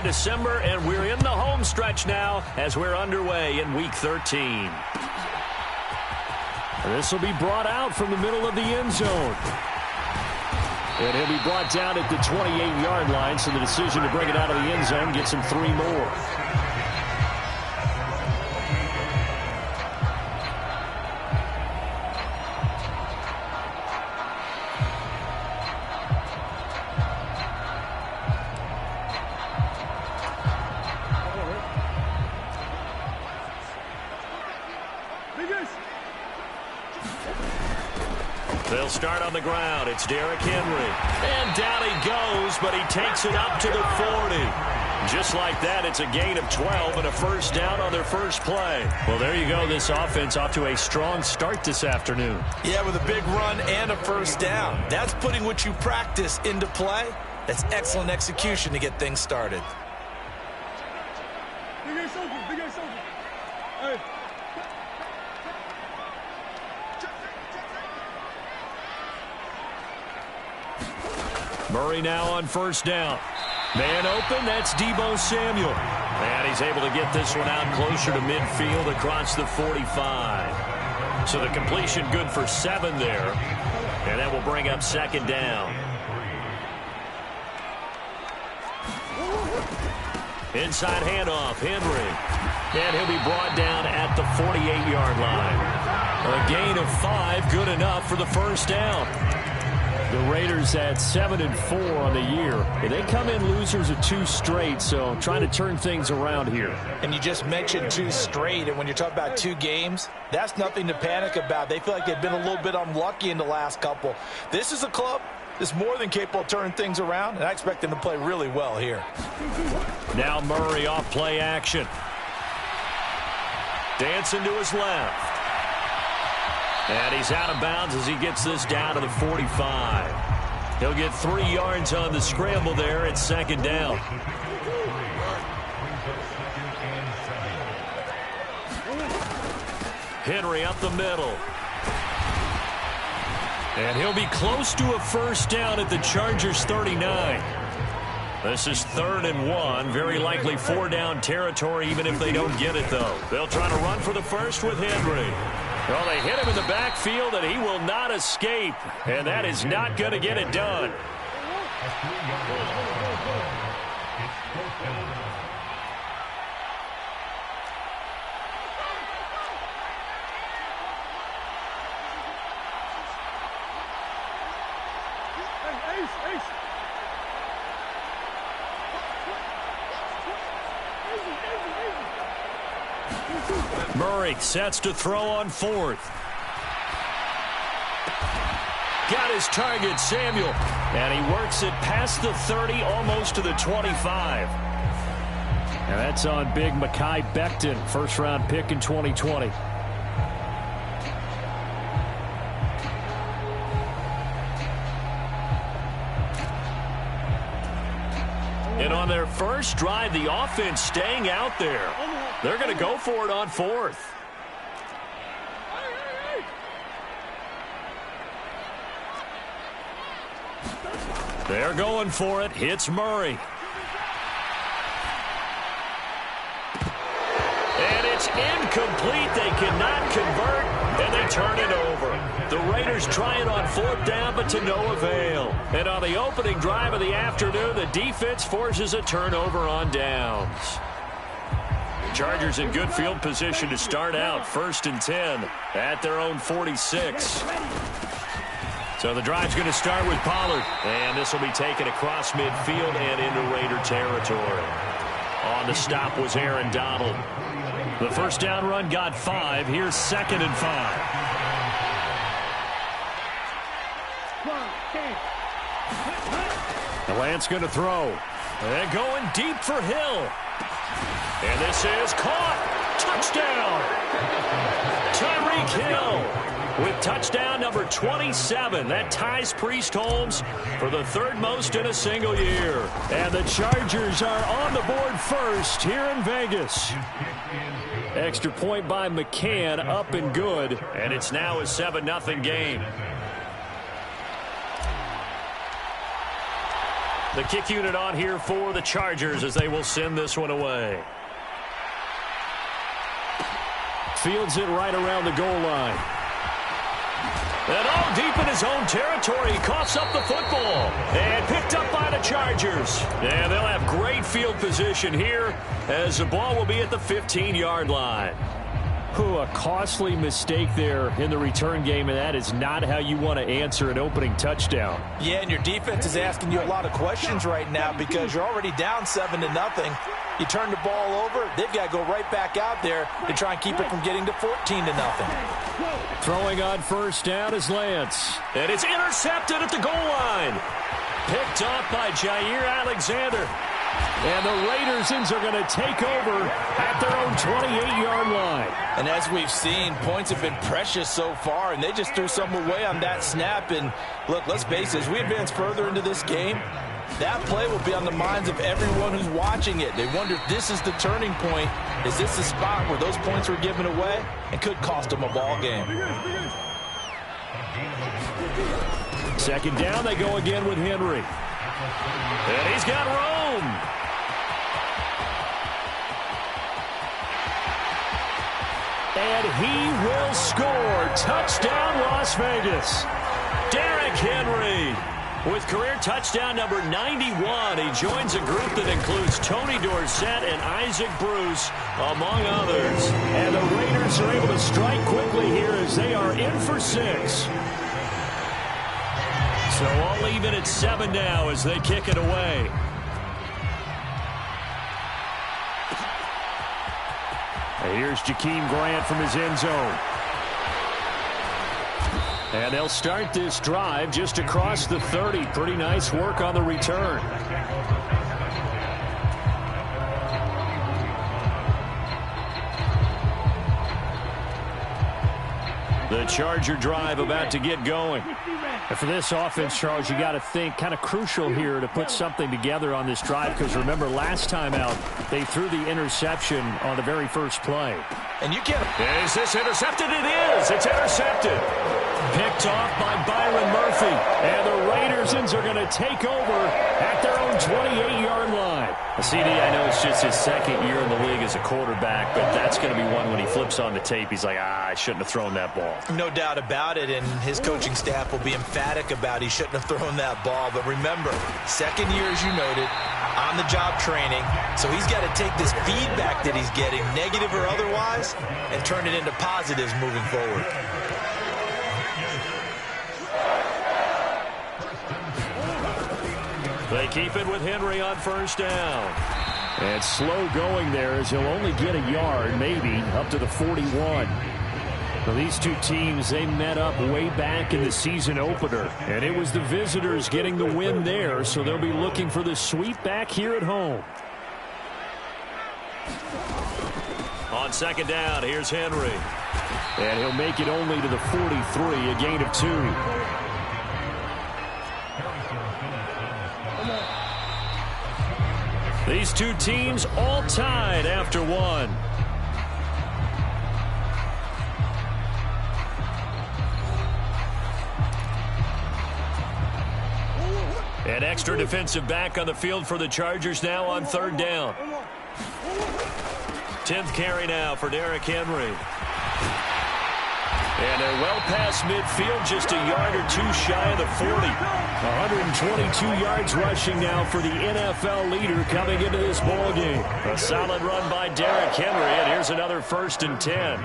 December, and we're in the home stretch now as we're underway in Week 13. This will be brought out from the middle of the end zone. And he'll be brought down at the 28-yard line, so the decision to bring it out of the end zone gets him 3 more. They'll start on the ground. It's Derrick Henry. And down he goes, but he takes it up to the 40. Just like that, it's a gain of 12 and a first down on their first play. Well, there you go. This offense off to a strong start this afternoon. Yeah, with a big run and a first down. That's putting what you practice into play. That's excellent execution to get things started. Hey. Murray now on first down. Man open, that's Deebo Samuel. And he's able to get this one out closer to midfield across the 45. So the completion good for 7 there. And that will bring up second down. Inside handoff, Henry. And he'll be brought down at the 48-yard line. A gain of 5, good enough for the first down. The Raiders at 7-4 on the year. They come in losers of 2 straight, so trying to turn things around here. And you just mentioned 2 straight, and when you're talking about 2 games, that's nothing to panic about. They feel like they've been a little bit unlucky in the last couple. This is a club that's more than capable of turning things around, and I expect them to play really well here. Now Murray off play action. Dancing to his left. And he's out of bounds as he gets this down to the 45. He'll get 3 yards on the scramble there at second down. Henry up the middle. And he'll be close to a first down at the Chargers 39. This is 3rd and 1. Very likely 4-down territory even if they don't get it, though. They'll try to run for the first with Henry. Well, they hit him in the backfield, and he will not escape. And that is not going to get it done. Murray sets to throw on 4th. Got his target, Samuel. And he works it past the 30, almost to the 25. And that's on big Mekhi Becton, first-round pick in 2020. And on their first drive, the offense staying out there. They're going to go for it on 4th. They're going for it. Hits Murray. And it's incomplete. They cannot convert, and they turn it over. The Raiders try it on 4th down, but to no avail. And on the opening drive of the afternoon, the defense forces a turnover on downs. Chargers in good field position to start out. 1st and 10 at their own 46. So the drive's going to start with Pollard. And this will be taken across midfield and into Raider territory. On the stop was Aaron Donald. The first down run got 5. Here's 2nd and 5. The Lance going to throw. And going deep for Hill. And this is caught. Touchdown. Tyreek Hill with touchdown number 27. That ties Priest Holmes for the 3rd most in a single year. And the Chargers are on the board first here in Vegas. Extra point by McCann, up and good. And it's now a 7-0 game. The kick unit on here for the Chargers as they will send this one away. Fields it right around the goal line. And all deep in his own territory. He coughs up the football. And picked up by the Chargers. And they'll have great field position here as the ball will be at the 15-yard line. A costly mistake there in the return game, and that is not how you want to answer an opening touchdown. Yeah, and your defense is asking you a lot of questions right now because you're already down 7-0. You turn the ball over, they've got to go right back out there to try and keep it from getting to 14-0. Throwing on first down is Lance. And it's intercepted at the goal line. Picked off by Jair Alexander. And the Raiders are going to take over at their own 28-yard line. And as we've seen, points have been precious so far, and they just threw some away on that snap. And look, let's face it, as we advance further into this game, that play will be on the minds of everyone who's watching it. They wonder if this is the turning point. Is this the spot where those points were given away and could cost them a ball game? Second down, they go again with Henry. And he's got Rome. And he will score. Touchdown, Las Vegas. Derrick Henry with career touchdown number 91. He joins a group that includes Tony Dorsett and Isaac Bruce, among others. And the Raiders are able to strike quickly here as they are in for 6. So all even at 7 now as they kick it away. And here's Jakeem Grant from his end zone. And they'll start this drive just across the 30. Pretty nice work on the return. The Charger drive about to get going. And for this offense, Charles, you got to think kind of crucial here to put something together on this drive, because remember last time out they threw the interception on the very first play. And you can't. Is this intercepted? It is. It's intercepted. Picked off by Byron Murphy. And the Raiders are going to take over at their own 28-yard line. CD, I know it's just his second year in the league as a quarterback, but that's going to be one when he flips on the tape. He's like, I shouldn't have thrown that ball. No doubt about it, and his coaching staff will be emphatic about he shouldn't have thrown that ball. But remember, second year, as you noted, on-the-job training. So he's got to take this feedback that he's getting, negative or otherwise, and turn it into positives moving forward. They keep it with Henry on first down. And slow going there as he'll only get a yard, maybe, up to the 41. Well, these two teams, they met up way back in the season opener. And it was the visitors getting the win there, so they'll be looking for the sweep back here at home. On second down, here's Henry. And he'll make it only to the 43, a gain of 2. These two teams all tied after one. An extra defensive back on the field for the Chargers now on third down. 10th carry now for Derrick Henry. And they're well past midfield, just a yard or two shy of the 40. 122 yards rushing now for the NFL leader coming into this ball game. A solid run by Derrick Henry, and here's another 1st and 10.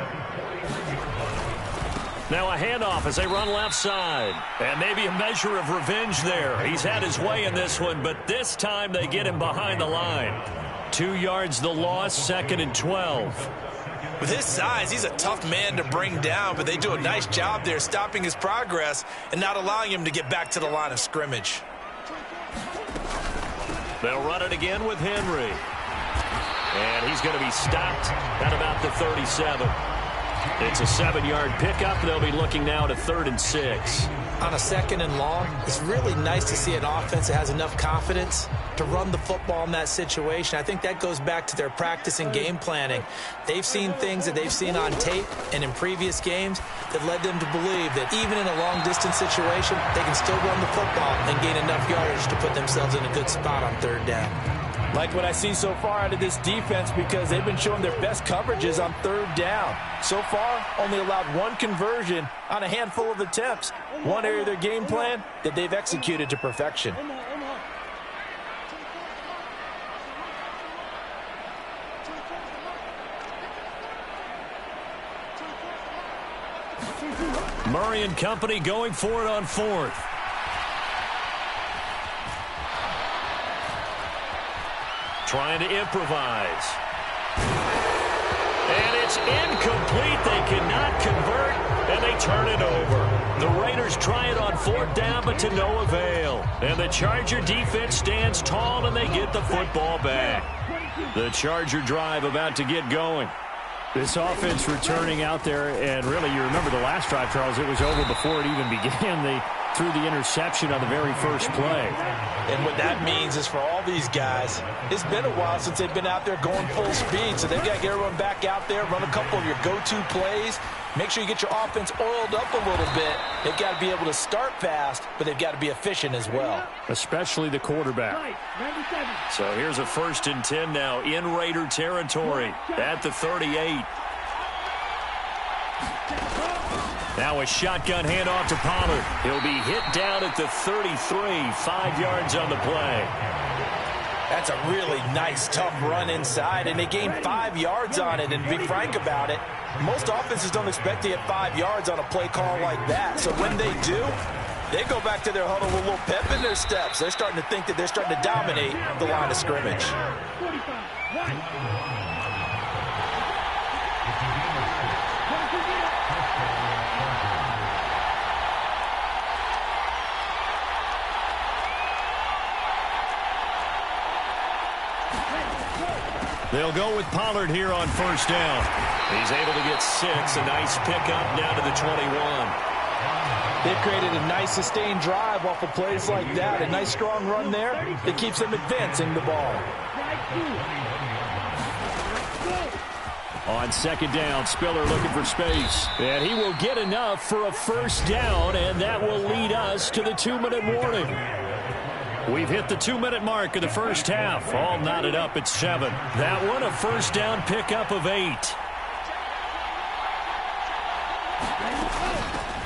Now a handoff as they run left side. And maybe a measure of revenge there. He's had his way in this one, but this time they get him behind the line. 2 yards the loss, 2nd and 12. With his size, he's a tough man to bring down, but they do a nice job there stopping his progress and not allowing him to get back to the line of scrimmage. They'll run it again with Henry. And he's going to be stopped at about the 37. It's a 7-yard pickup. They'll be looking now to 3rd and 6. on a 2nd and long, it's really nice to see an offense that has enough confidence to run the football in that situation. I think that goes back to their practice and game planning. They've seen things that they've seen on tape and in previous games that led them to believe that even in a long-distance situation, they can still run the football and gain enough yardage to put themselves in a good spot on 3rd down. Like what I see so far out of this defense, because they've been showing their best coverages on 3rd down. So far, only allowed 1 conversion on a handful of attempts. One area of their game plan that they've executed to perfection. Murray and company going for it on 4th. Trying to improvise. And it's incomplete. They cannot convert, and they turn it over. The Raiders try it on 4th down, but to no avail. And the Charger defense stands tall, and they get the football back. The Charger drive about to get going. This offense returning out there, and really, you remember the last drive, Charles, it was over before it even began. They threw the interception on the very first play. And what that means is for all these guys, it's been a while since they've been out there going full speed, so they've got to get everyone back out there, run a couple of your go-to plays, make sure you get your offense oiled up a little bit. They've got to be able to start fast, but they've got to be efficient as well. Especially the quarterback. So here's a 1st and 10 now in Raider territory at the 38. Now a shotgun handoff to Pollard. He'll be hit down at the 33, 5 yards on the play. That's a really nice, tough run inside, and they gained 5 yards on it. And to be frank about it, most offenses don't expect to get 5 yards on a play call like that. So when they do, they go back to their huddle with a little pep in their steps. They're starting to think that they're starting to dominate the line of scrimmage. They'll go with Pollard here on 1st down. He's able to get 6. A nice pickup down to the 21. They've created a nice sustained drive off of plays like that. A nice strong run there that keeps them advancing the ball. On 2nd down, Spiller looking for space. And he will get enough for a 1st down, and that will lead us to the 2-minute warning. We've hit the 2-minute mark of the first half. All knotted up at 7. That one a 1st down pickup of 8.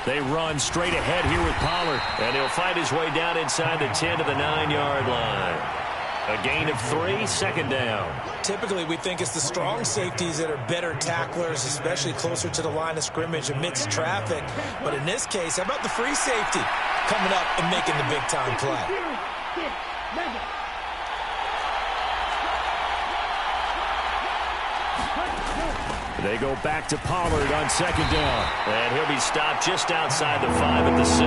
They run straight ahead here with Pollard. And he'll find his way down inside the 10 to the 9-yard line. A gain of 3, 2nd down. Typically, we think it's the strong safeties that are better tacklers, especially closer to the line of scrimmage amidst traffic. But in this case, how about the free safety coming up and making the big-time play? They go back to Pollard on 2nd down. And he'll be stopped just outside the 5 at the 6.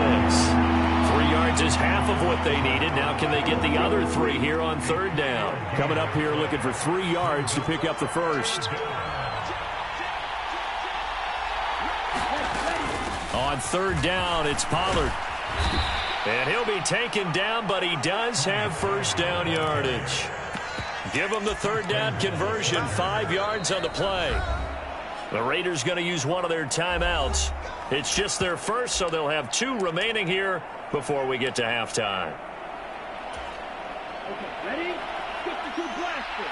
3 yards is half of what they needed. Now can they get the other 3 here on 3rd down? Coming up here looking for 3 yards to pick up the 1st. On 3rd down, it's Pollard. And he'll be taken down, but he does have 1st down yardage. Give him the 3rd down conversion, 5 yards on the play. The Raiders going to use one of their timeouts. It's just their first, so they'll have 2 remaining here before we get to halftime. Okay, ready? 52 blaster.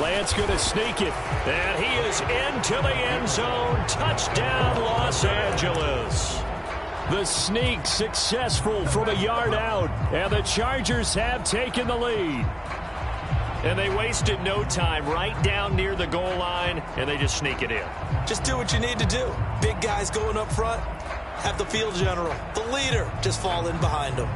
Lance going to sneak it. And he is into the end zone. Touchdown, Los Angeles. The sneak successful from a yard out. And the Chargers have taken the lead. And they wasted no time right down near the goal line, and they just sneak it in. Just do what you need to do. Big guys going up front. Have the field general, the leader, just fall in behind them.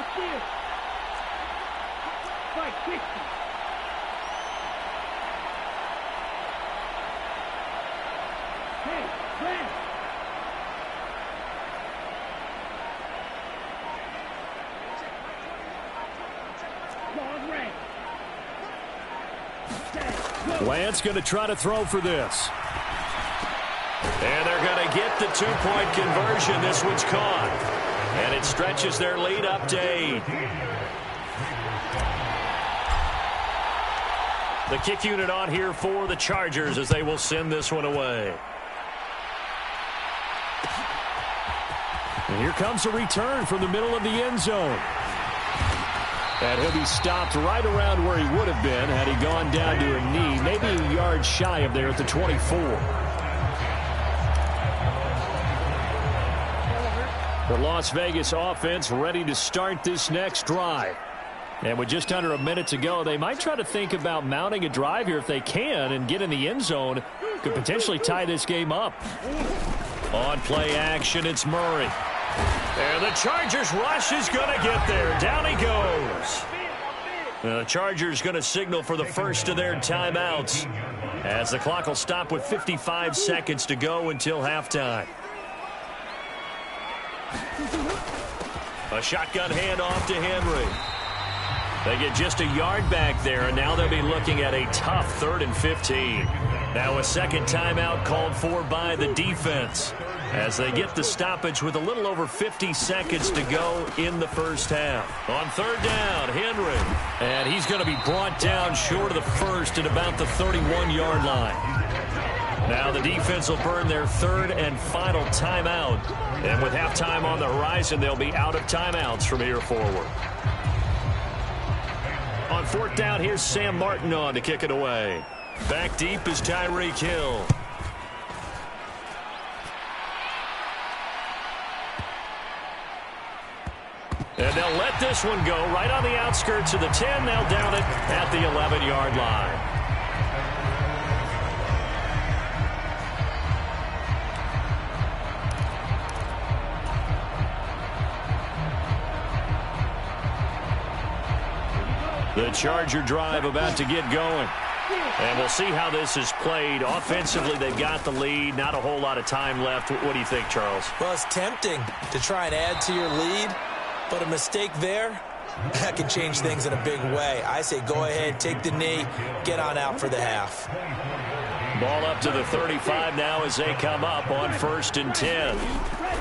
Outfield. Strike 60. Hey, Brad. Ball red. Lance going to try to throw for this. And they're going to get the two-point conversion. This one's caught. And it stretches their lead up to 8. The kick unit on here for the Chargers as they will send this one away. And here comes a return from the middle of the end zone. And he'll be stopped right around where he would have been had he gone down to a knee, maybe a yard shy of there at the 24. The Las Vegas offense ready to start this next drive. And with just under a minute to go, they might try to think about mounting a drive here if they can and get in the end zone. Could potentially tie this game up. On play action, it's Murray. And the Chargers rush is going to get there. Down he goes. The Chargers going to signal for the first of their timeouts as the clock will stop with 55 seconds to go until halftime. A shotgun handoff to Henry. They get just a yard back there, and now they'll be looking at a tough 3rd and 15. Now a second timeout called for by the defense as they get the stoppage with a little over 50 seconds to go in the first half. On 3rd down, Henry. And he's going to be brought down short of the first at about the 31-yard line. Now the defense will burn their 3rd and final timeout. And with halftime on the horizon, they'll be out of timeouts from here forward. On 4th down, here's Sam Martin on to kick it away. Back deep is Tyreek Hill. And they'll let this one go right on the outskirts of the 10. They'll down it at the 11-yard line. The Charger drive about to get going. And we'll see how this is played. Offensively, they've got the lead. Not a whole lot of time left. What do you think, Charles? Well, it's tempting to try and add to your lead, but a mistake there, that can change things in a big way. I say go ahead, take the knee, get on out for the half. Ball up to the 35 now as they come up on 1st and 10.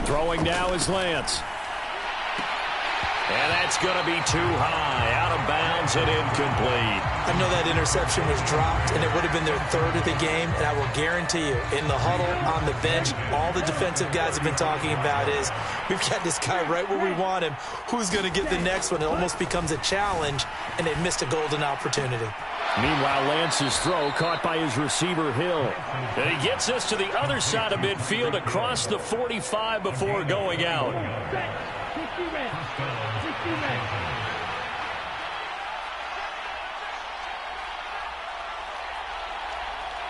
Throwing now is Lance. And that's going to be too high, out of bounds and incomplete. I know that interception was dropped, and it would have been their 3rd of the game, and I will guarantee you, in the huddle, on the bench, all the defensive guys have been talking about is, we've got this guy right where we want him. Who's going to get the next one? It almost becomes a challenge, and they've missed a golden opportunity. Meanwhile, Lance's throw caught by his receiver, Hill. And he gets us to the other side of midfield across the 45 before going out. 60 red. 60 red.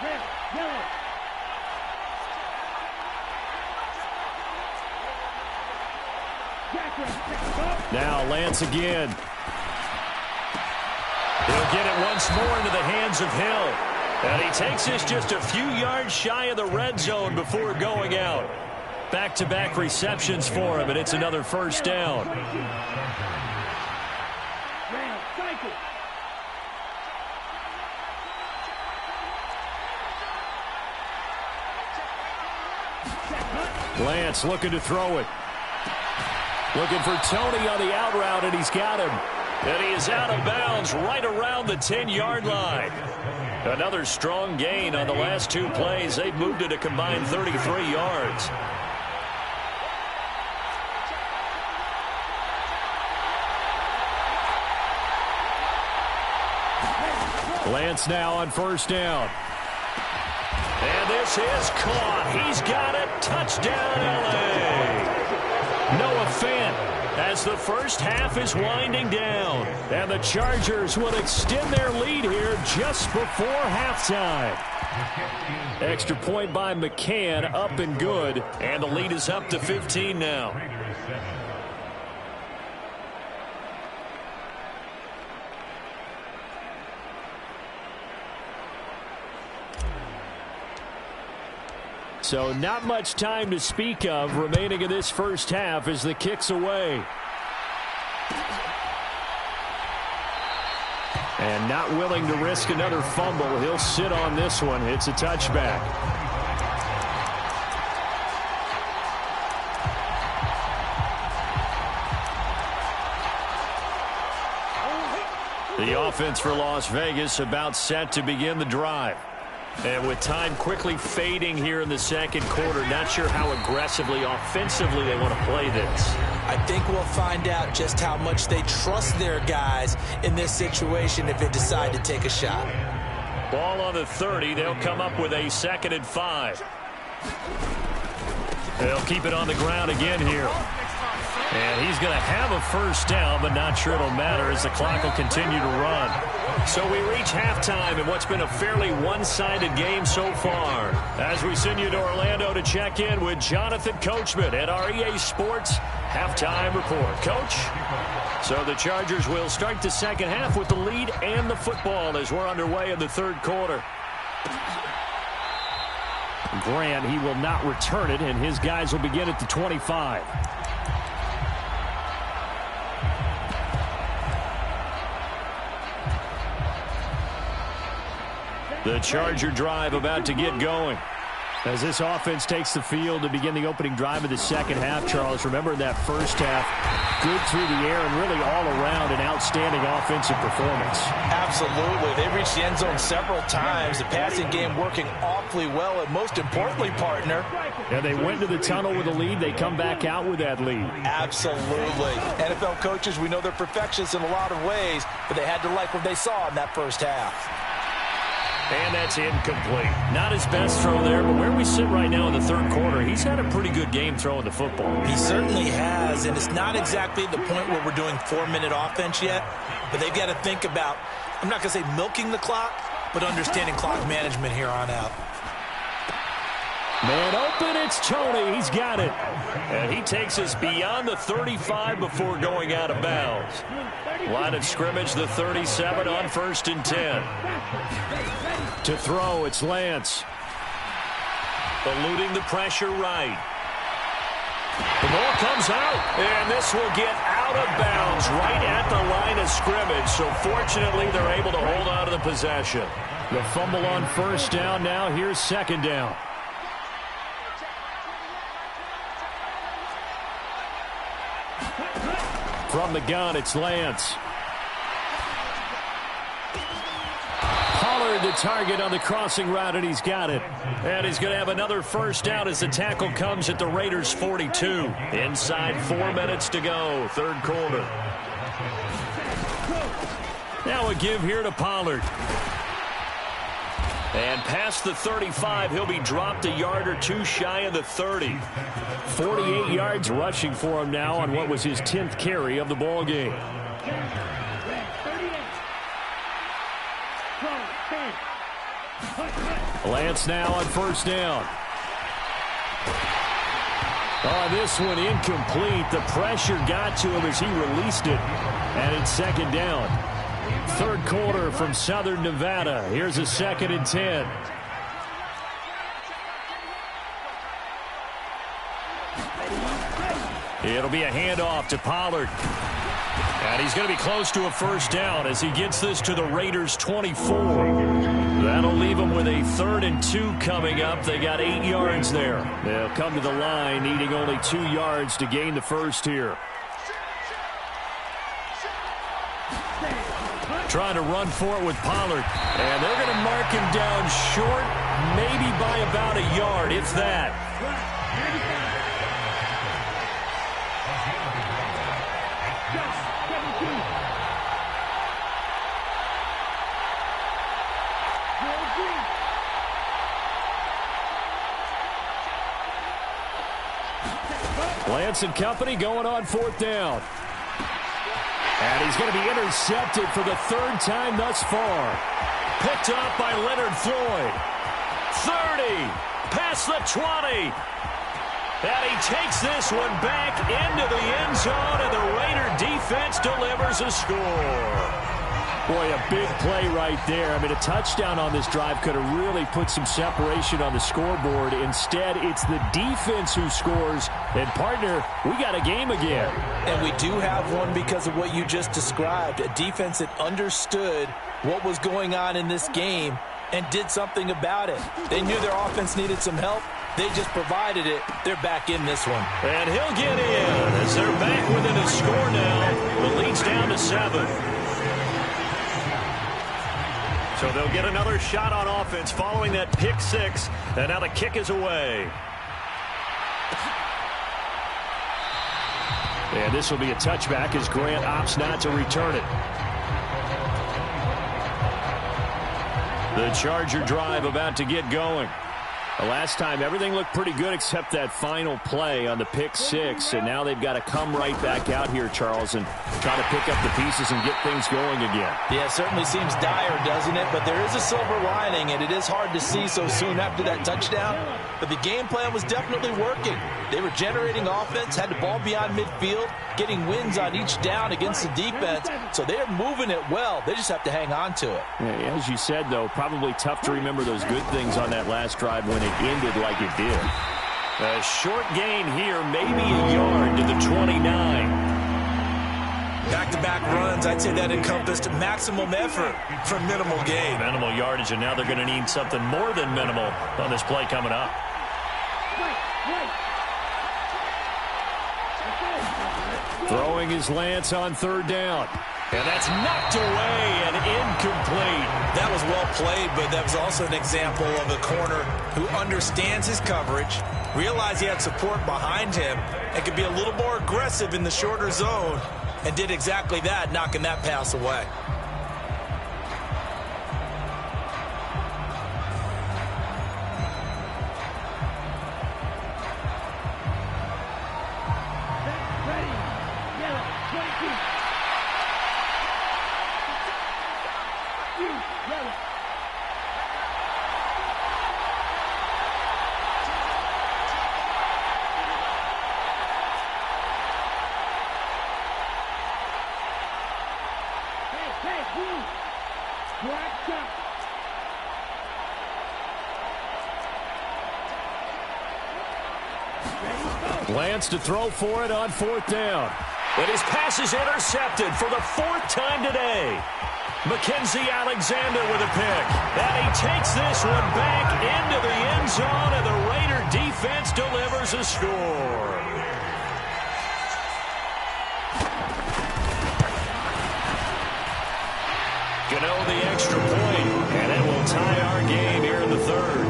Red, yellow. Now Lance again. He'll get it once more into the hands of Hill. And he takes this just a few yards shy of the red zone before going out. Back-to-back receptions for him, and it's another 1st down. Lance looking to throw it. Looking for Tony on the out route, and he's got him. And he is out of bounds right around the 10-yard line. Another strong gain on the last 2 plays. They've moved it a combined 33 yards. Lance now on 1st down. And this is caught. He's got it. Touchdown, L.A. Noah Fant as the first half is winding down. And the Chargers will extend their lead here just before halftime. Extra point by McCann, up and good. And the lead is up to 15 now. So not much time to speak of remaining in this first half as the kick's away. And not willing to risk another fumble. He'll sit on this one. It's a touchback. The offense for Las Vegas about set to begin the drive. And with time quickly fading here in the second quarter, not sure how aggressively, offensively they want to play this. I think we'll find out just how much they trust their guys in this situation if they decide to take a shot. Ball on the 30. They'll come up with a 2nd and 5. They'll keep it on the ground again here. And he's going to have a first down, but not sure it'll matter as the clock will continue to run. So we reach halftime in what's been a fairly one-sided game so far. As we send you to Orlando to check in with Jonathan Coachman at our EA Sports Halftime Report. Coach? So the Chargers will start the second half with the lead and the football as we're underway in the third quarter. Grant, he will not return it, and his guys will begin at the 25. The Charger drive about to get going. As this offense takes the field to begin the opening drive of the second half, Charles, remember in that first half, good through the air and really all around an outstanding offensive performance. Absolutely. They reached the end zone several times. The passing game working awfully well, and most importantly, partner. Yeah, they went to the tunnel with a lead. They come back out with that lead. Absolutely. NFL coaches, we know they're perfectionists in a lot of ways, but they had to like what they saw in that first half. And that's incomplete. Not his best throw there, but where we sit right now in the third quarter, he's had a pretty good game throwing the football. He certainly has, and it's not exactly the point where we're doing 4-minute offense yet, but they've got to think about, I'm not going to say milking the clock, but understanding clock management here on out. Man open, it's Tony. He's got it. And he takes us beyond the 35 before going out of bounds. Line of scrimmage, the 37 on 1st and 10. To throw, it's Lance. Eluding the pressure right. The ball comes out, and this will get out of bounds right at the line of scrimmage. So fortunately, they're able to hold on to the possession. The fumble on first down now. Here's second down. From the gun, it's Lance. Pollard the target on the crossing route, and he's got it. And he's going to have another first down as the tackle comes at the Raiders' 42. Inside 4 minutes to go, third quarter. Now a give here to Pollard. And past the 35, he'll be dropped a yard or two shy of the 30. 48 yards rushing for him now on what was his 10th carry of the ball game. Lance now on first down. Oh, this one incomplete. The pressure got to him as he released it. And it's second down. Third quarter from Southern Nevada. Here's a 2nd and 10. It'll be a handoff to Pollard. And he's going to be close to a first down as he gets this to the Raiders' 24. That'll leave them with a 3rd and 2 coming up. They got 8 yards there. They'll come to the line needing only 2 yards to gain the first here. Trying to run for it with Pollard. And they're going to mark him down short, maybe by about a yard, if that. Lance and company going on 4th down. And he's going to be intercepted for the 3rd time thus far. Picked up by Leonard Floyd. 30, past the 20. And he takes this one back into the end zone, and the Raider defense delivers a score. Boy, a big play right there. I mean, a touchdown on this drive could have really put some separation on the scoreboard. Instead, it's the defense who scores. And, partner, we got a game again. And we do have one because of what you just described. A defense that understood what was going on in this game and did something about it. They knew their offense needed some help. They just provided it. They're back in this one. And he'll get in as they're back within a score now. The lead's down to 7. So they'll get another shot on offense following that pick 6. And now the kick is away. And this will be a touchback as Grant opts not to return it. The Charger drive about to get going. The last time, everything looked pretty good except that final play on the pick 6. And now they've got to come right back out here, Charles, and try to pick up the pieces and get things going again. Yeah, it certainly seems dire, doesn't it? But there is a silver lining, and it is hard to see so soon after that touchdown. But the game plan was definitely working. They were generating offense, had the ball beyond midfield, getting wins on each down against the defense. So they're moving it well. They just have to hang on to it. Yeah, as you said, though, probably tough to remember those good things on that last drive when it ended like it did. A short gain here, maybe a yard to the 29. Back-to-back runs, I'd say that encompassed maximum effort for minimal gain. Minimal yardage, and now they're going to need something more than minimal on this play coming up. Throwing his Lance on 3rd down. And that's knocked away and incomplete. That was well played, but that was also an example of a corner who understands his coverage, realized he had support behind him, and could be a little more aggressive in the shorter zone, and did exactly that, knocking that pass away. Lance to throw for it on 4th down. But his pass is intercepted for the 4th time today. Mackenzie Alexander with a pick. And he takes this one back into the end zone, and the Raider defense delivers a score. Gano the extra point, and it will tie our game here in the 3rd.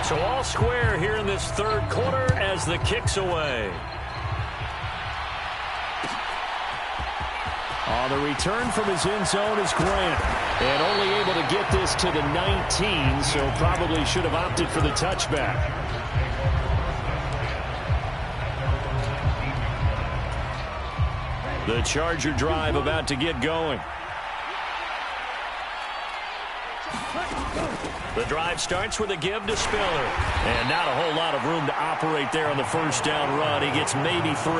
So all square here in this 3rd quarter as the kick's away. On the return from his end zone is Grant. And only able to get this to the 19, so probably should have opted for the touchback. The Charger drive about to get going. The drive starts with a give to Spiller. And not a whole lot of room to operate there on the 1st down run. He gets maybe 3.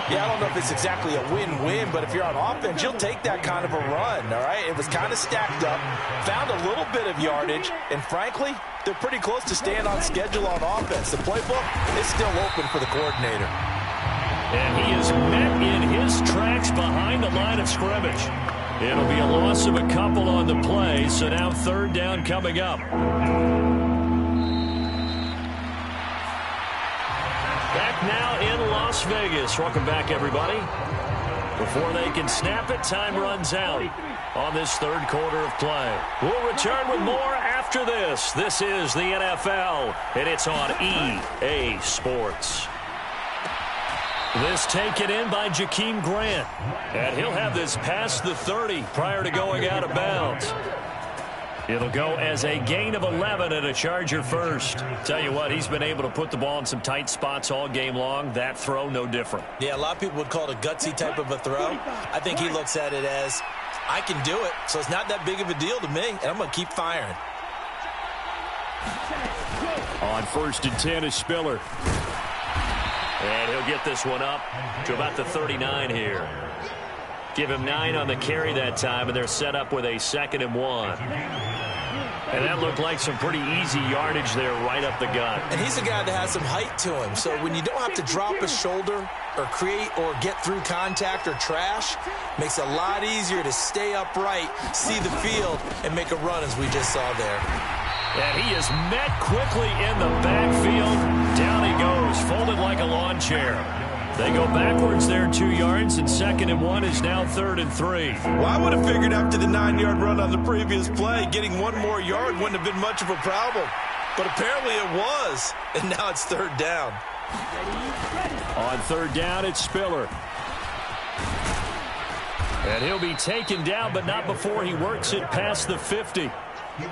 Yeah, I don't know if it's exactly a win-win, but if you're on offense, you'll take that kind of a run, all right? It was kind of stacked up, found a little bit of yardage, and frankly, they're pretty close to staying on schedule on offense. The playbook is still open for the coordinator. And he is met in his tracks behind the line of scrimmage. It'll be a loss of a couple on the play, so now 3rd down coming up. Back now in Las Vegas. Welcome back, everybody. Before they can snap it, time runs out on this 3rd quarter of play. We'll return with more after this. This is the NFL, and it's on EA Sports. This taken in by Jakeem Grant. And he'll have this past the 30 prior to going out of bounds. It'll go as a gain of 11 and a Charger first. Tell you what, he's been able to put the ball in some tight spots all game long. That throw, no different. Yeah, a lot of people would call it a gutsy type of a throw. I think he looks at it as, I can do it, so it's not that big of a deal to me, and I'm going to keep firing. On 1st and 10 is Spiller. And he'll get this one up to about the 39 here. Give him 9 on the carry that time, and they're set up with a 2nd and 1. And that looked like some pretty easy yardage there right up the gut. And he's a guy that has some height to him, so when you don't have to drop a shoulder or create or get through contact or trash, makes it a lot easier to stay upright, see the field, and make a run as we just saw there. And he is met quickly in the backfield. Down he goes, folded like a lawn chair. They go backwards there 2 yards, and 2nd and 1 is now 3rd and 3. Well, I would have figured after the 9-yard run on the previous play, getting 1 more yard wouldn't have been much of a problem. But apparently it was, and now it's 3rd down. On 3rd down, it's Spiller. And he'll be taken down, but not before he works it past the 50.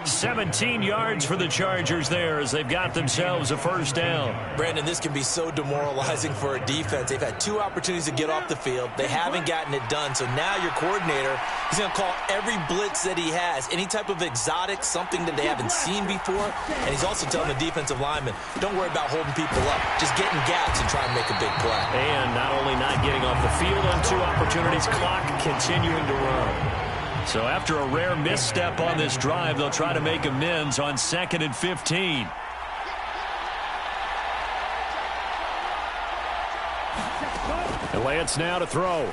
17 yards for the Chargers there as they've got themselves a 1st down. Brandon, this can be so demoralizing for a defense. They've had 2 opportunities to get off the field. They haven't gotten it done. So now your coordinator, he's going to call every blitz that he has, any type of exotic, something that they haven't seen before. And he's also telling the defensive lineman, don't worry about holding people up. Just get in gaps and try and make a big play. And not only not getting off the field on 2 opportunities, clock continuing to run. So after a rare misstep on this drive, they'll try to make amends on 2nd and 15. And Lance now to throw.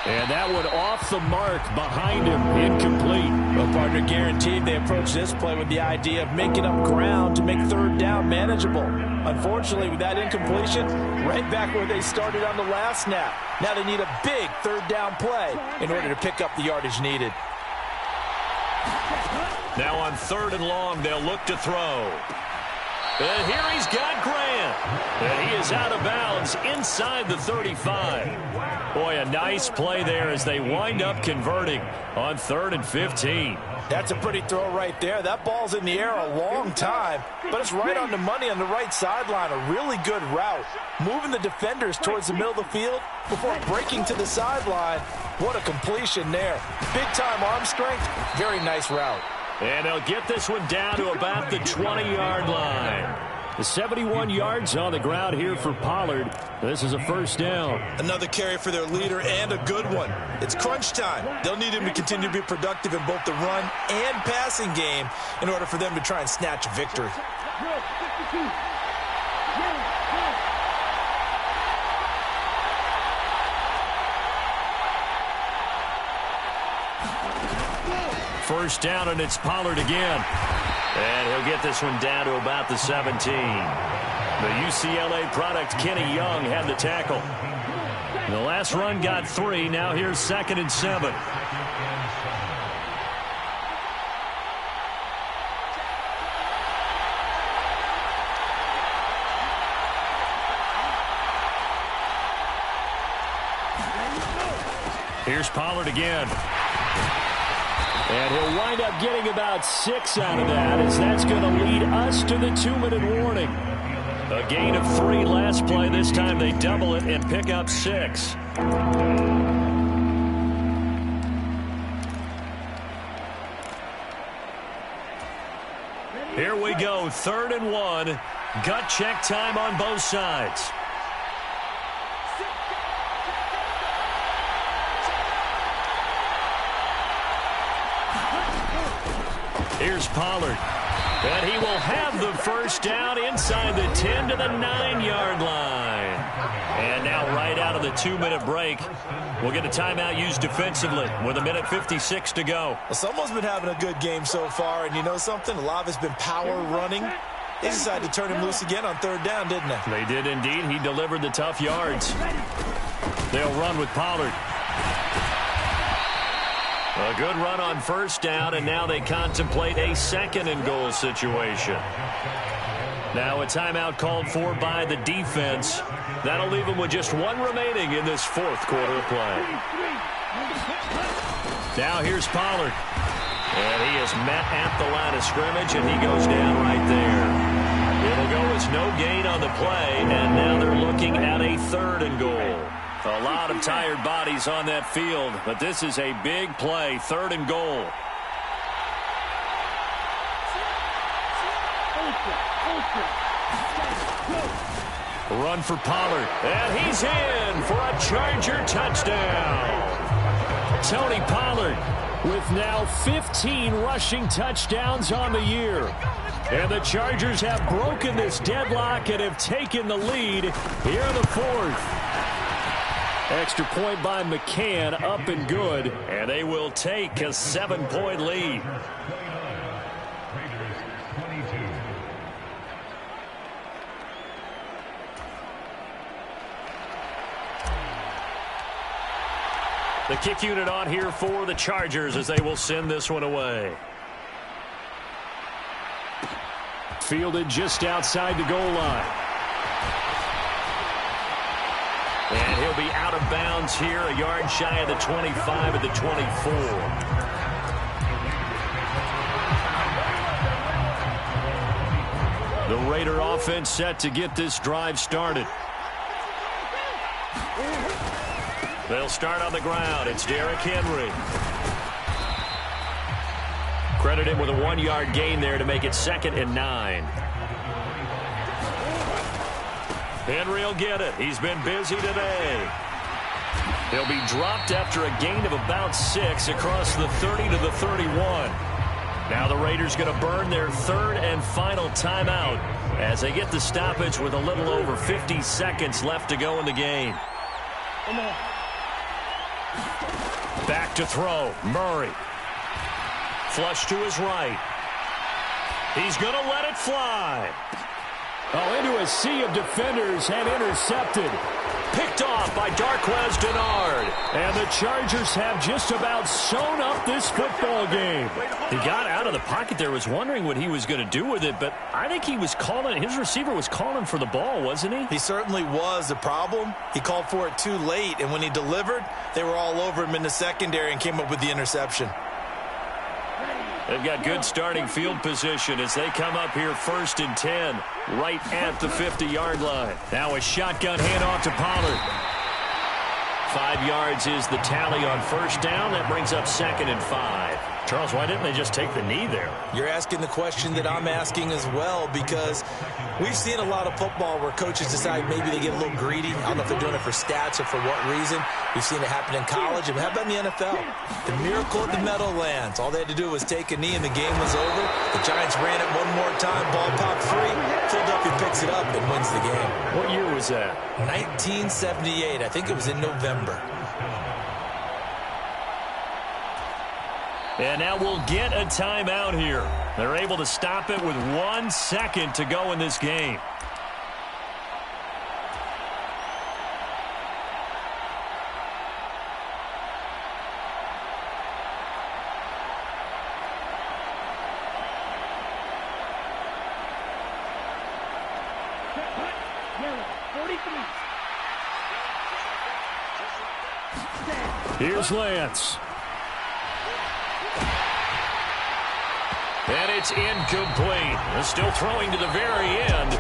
And that one off the mark behind him, incomplete. Well, partner, guaranteed they approach this play with the idea of making up ground to make 3rd down manageable. Unfortunately, with that incompletion, right back where they started on the last snap. Now they need a big 3rd down play in order to pick up the yardage needed. Now on 3rd and long, they'll look to throw. And here he's got Grant. And he is out of bounds inside the 35. Boy, a nice play there as they wind up converting on 3rd and 15. That's a pretty throw right there. That ball's in the air a long time, but it's right on the money on the right sideline. A really good route. Moving the defenders towards the middle of the field before breaking to the sideline. What a completion there. Big-time arm strength. Very nice route. And they'll get this one down to about the 20-yard line. The 71 yards on the ground here for Pollard. This is a 1st down. Another carry for their leader and a good one. It's crunch time. They'll need him to continue to be productive in both the run and passing game in order for them to try and snatch a victory. First down, and it's Pollard again. And he'll get this one down to about the 17. The UCLA product, Kenny Young, had the tackle. The last run got 3. Now here's 2nd and 7. Here's Pollard again. And he'll wind up getting about 6 out of that, as that's going to lead us to the 2-minute warning. A gain of 3 last play. This time they double it and pick up 6. Here we go, 3rd and 1. Gut check time on both sides. Here's Pollard. And he will have the 1st down inside the 10 to the 9-yard line. And now right out of the 2-minute break, we'll get a timeout used defensively with 1:56 to go. Well, someone's been having a good game so far, and you know something? A lot of it's been power running. They decided to turn him loose again on 3rd down, didn't they? They did indeed. He delivered the tough yards. They'll run with Pollard. A good run on 1st down, and now they contemplate a 2nd and goal situation. Now a timeout called for by the defense. That'll leave them with just 1 remaining in this 4th quarter play. Now here's Pollard. And he is met at the line of scrimmage, and he goes down right there. It'll go as no gain on the play, and now they're looking at a 3rd and goal. A lot of tired bodies on that field, but this is a big play, 3rd and goal. Run for Pollard, and he's in for a Charger touchdown. Tony Pollard with now 15 rushing touchdowns on the year. And the Chargers have broken this deadlock and have taken the lead here in the 4th. Extra point by McCann, up and good. And they will take a 7-point lead. The kick unit on here for the Chargers as they will send this one away. Fielded just outside the goal line. And he'll be out of bounds here, a yard shy of the 25 at the 24. The Raider offense set to get this drive started. They'll start on the ground. It's Derrick Henry. Credit him with a 1-yard gain there to make it 2nd and 9. Henry will get it. He's been busy today. He'll be dropped after a gain of about 6 across the 30 to the 31. Now the Raiders going to burn their 3rd and final timeout as they get the stoppage with a little over 50 seconds left to go in the game. Come on. Back to throw. Murray. Flush to his right. He's going to let it fly. Oh, into a sea of defenders and intercepted. Picked off by Darqueze Dennard. And the Chargers have just about sewn up this football game. He got out of the pocket there, was wondering what he was going to do with it, but I think he was calling, his receiver was calling for the ball, wasn't he? He certainly was. The problem, he called for it too late, and when he delivered, they were all over him in the secondary and came up with the interception. They've got good starting field position as they come up here 1st and 10, right at the 50-yard line. Now a shotgun handoff to Pollard. 5 yards is the tally on 1st down. That brings up 2nd and 5. Charles, why didn't they just take the knee there? You're asking the question that I'm asking as well, because we've seen a lot of football where coaches decide maybe they get a little greedy. I don't know if they're doing it for stats or for what reason. We've seen it happen in college. And how about in the NFL? The miracle at the Meadowlands. All they had to do was take a knee and the game was over. The Giants ran it one more time. Ball popped free. Philadelphia picks it up and wins the game. What year was that? 1978. I think it was in November. And now we'll get a timeout here. They're able to stop it with 1 second to go in this game. Here's Lance. And it's incomplete. They're still throwing to the very end,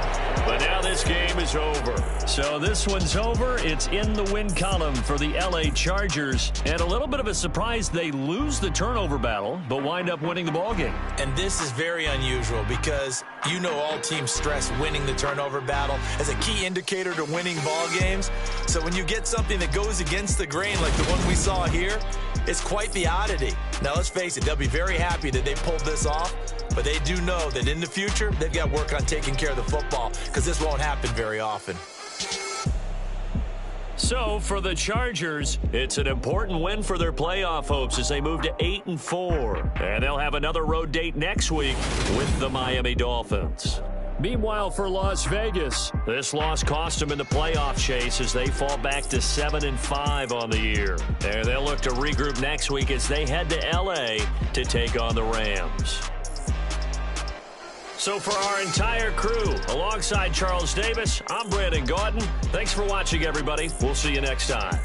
but now this game is over. So this one's over. It's in the win column for the L.A. Chargers. And a little bit of a surprise, they lose the turnover battle, but wind up winning the ballgame. And this is very unusual because you know all teams stress winning the turnover battle as a key indicator to winning ball games. So when you get something that goes against the grain like the one we saw here, it's quite the oddity. Now, let's face it, they'll be very happy that they pulled this off, but they do know that in the future, they've got to work on taking care of the football because this won't happen very often. So, for the Chargers, it's an important win for their playoff hopes as they move to 8-4. And they'll have another road date next week with the Miami Dolphins. Meanwhile, for Las Vegas, this loss cost them in the playoff chase as they fall back to 7-5 on the year. And they'll look to regroup next week as they head to L.A. to take on the Rams. So for our entire crew, alongside Charles Davis, I'm Brandon Gaudin. Thanks for watching, everybody. We'll see you next time.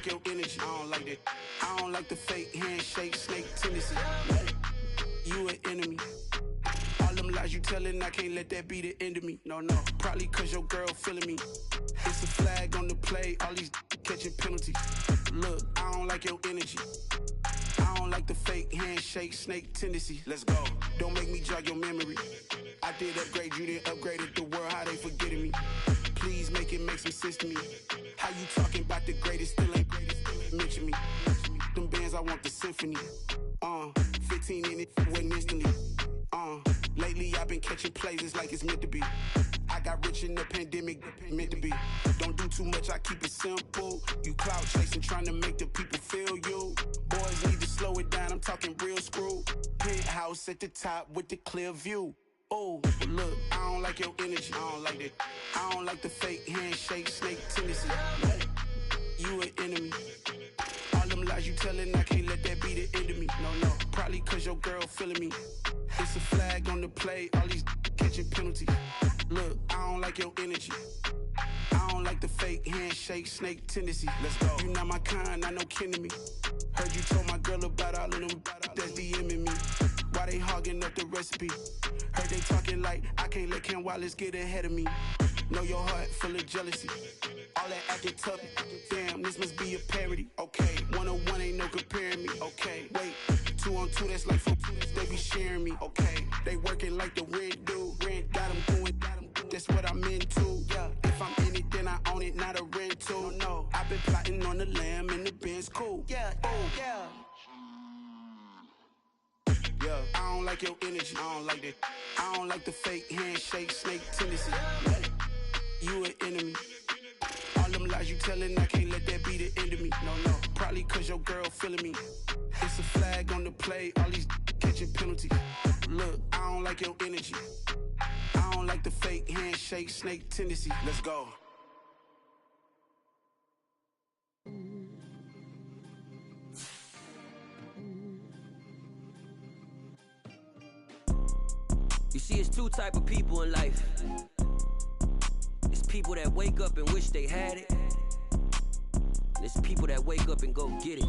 like your energy. I don't like that. I don't like the fake handshake, snake tendency. You an enemy. All them lies you telling, I can't let that be the end of me. No, no. Probably cause your girl feeling me. It's a flag on the play, all these catching penalties. Look, I don't like your energy. I don't like the fake handshake, snake tendency. Let's go. Don't make me jog your memory. I did upgrade, you didn't upgrade it. The world, how they forgetting me. Please make it make some sense to me. How you talking about the greatest, still ain't greatest, still ain't mention me. Them bands, I want the symphony. 15 in it, wasn't instantly. Lately I've been catching plays, it's like it's meant to be. I got rich in the pandemic, meant to be. Don't do too much, I keep it simple. You clout chasing, trying to make the people feel you. Boys need to slow it down, I'm talking real screw. Penthouse at the top with the clear view. Oh, look, I don't like your energy. I don't like that. I don't like the fake handshake, snake tendency. You an enemy. All them lies you telling, I can't let that be the end of me. No, no. Probably cause your girl feeling me. It's a flag on the play, all these catching penalties. Look, I don't like your energy. I don't like the fake handshake, snake tendency. Let's go. You not my kind, not no kin to me. Heard you told my girl about all of them that's DMing me. Why they hogging up the recipe? Heard they talking like I can't let Ken Wallace get ahead of me. Know your heart full of jealousy. All that acting tough, damn, this must be a parody. Okay, 101 ain't no comparing me. Okay, wait, 2 on 2, that's like 4, they be sharing me. Okay, they working like the rent dude. Rent got them going, that's what I'm into. Yeah, if I'm in it, then I own it, not a rental. No, I've been plotting on the lamb and the Benz cool. Yeah, oh, yeah. Yeah, I don't like your energy. I don't like that. I don't like the fake handshake, snake tendency. You an enemy. All them lies you telling, I can't let that be the end of me. No, no. Probably cause your girl feeling me. It's a flag on the play, all these catching penalties. Look, I don't like your energy. I don't like the fake handshake, snake tendency. Let's go. You see, it's 2 type of people in life. It's people that wake up and wish they had it. And it's people that wake up and go get it.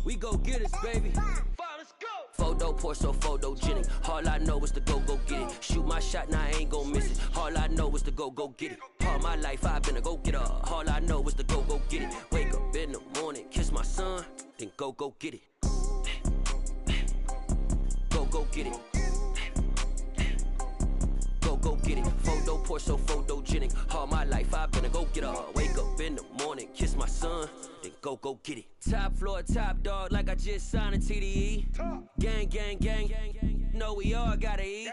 We go get it, baby. Let's go. Photo poor, so photogenic. All I know is to go get it. Shoot my shot, now I ain't gon' miss it. All I know is to go get it. All my life I've been a go-getter. All I know is to go get it. Wake up in the morning, kiss my son, then go get it. Go get it. Go get it. Photo poor, so photogenic. All my life I've been a go-getter. Wake up in the morning, kiss my son, then go get it. Top floor, top dog, like I just signed a TDE. Gang, gang, gang, gang, gang. Know we all gotta eat.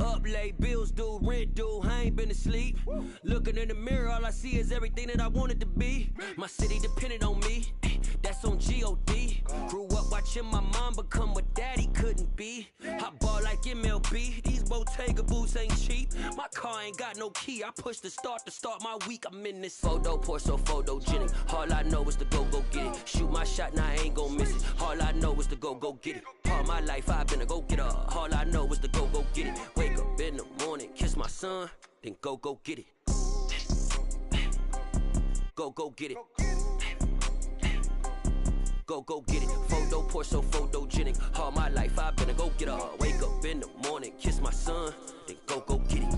Up late, bills due, rent due, I ain't been asleep. Looking in the mirror, all I see is everything that I wanted to be. My city depended on me, that's on G.O.D. Grew up watching my mom become what daddy couldn't be. I ball like MLB, these Bottega boots ain't cheap. My car ain't got no key, I push the start to start my week. I'm in this photo poor, so photogenic. All I know is to go get it. Shoot my shot, now I ain't gon' miss it. All I know is to go get it. All my life I've been a go-getter. All I know is to go get it. Wake up in the morning, kiss my son, then go get it. Go get it. Go get it. Photo poor, so photogenic. All my life I've been a go-getter. Wake up in the morning, kiss my son, then go get it.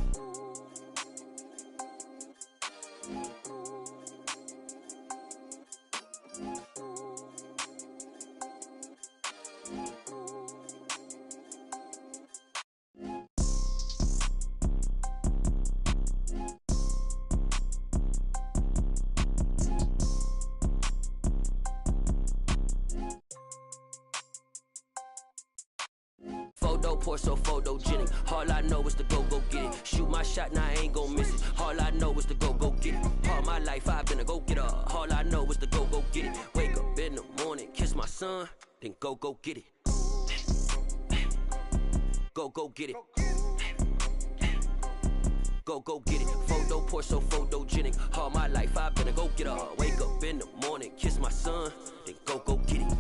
Photo poor, so photogenic. All I know is to go get it. Shoot my shot, now I ain't gon' miss it. All I know is to go get it. All my life I've been a go-getter. All I know is to go get it. Wake up in the morning, kiss my son, then go get it. Go get it. Go get it. Photo poor, so photogenic. All my life I've been a go-getter. Wake up in the morning, kiss my son, then go get it.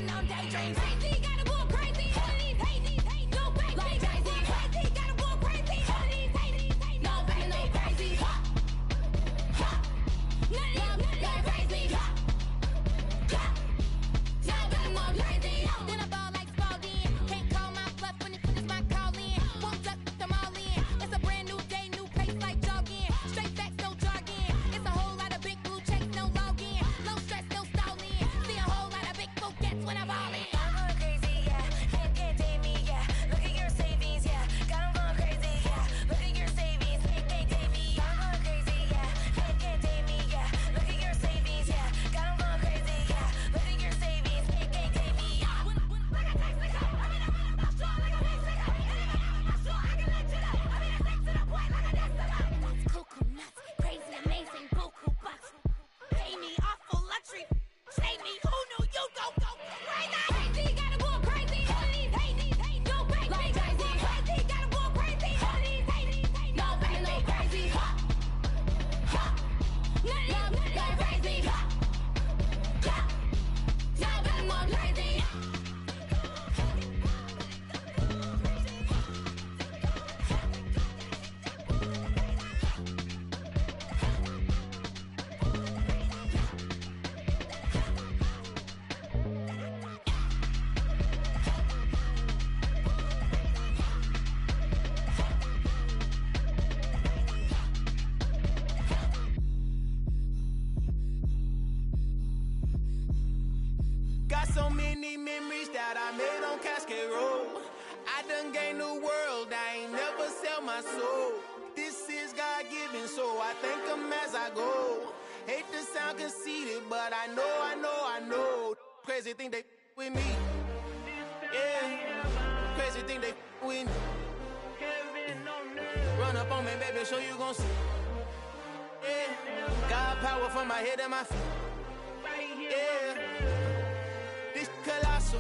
no daydream. Crazy, gotta go crazy. All of these hate, no fake, like crazy. Crazy, gotta go crazy. All of these hate, no fake, no crazy. None of these go crazy. Y'all better more crazy. Then I ball like Spalding. Can't call my bluff when it's my call in. Won't duck them all in. It's a brand new day, new pace like jogging. Straight facts, no jargon. It's a whole lot of big blue checks, no login. No stress, no stalling. See a whole lot of big forgets when I ball in. I'm going crazy, yeah. Can't tame me, yeah. Look at your savings, yeah. Got 'em going crazy, yeah. Look at your savings, can't tame me. I'm going crazy, yeah. Can't tame me, yeah. Look at your savings, yeah. Got 'em going crazy, yeah. Look at your savings, can't tame me. That's cuckoo nuts, crazy, amazing, buku bucks. Pay me awful luxury. Say me, who knew you'd go crazy? Crazy, gotta go crazy. All of these hate, no fake, like crazy. Crazy, gotta go crazy. All of these hate, no fake, no crazy. None of these go crazy. Y'all better more crazy. Got so many memories that I made on Cascade Road. I done gained the world, I ain't never sell my soul. This is God-given, so I thank him as I go. Hate to sound conceited, but I know. Crazy thing they with me. Yeah, crazy thing they with me. Run up on me, baby, so you gon' see. Yeah, God power from my head and my feet. Yeah. This colossal,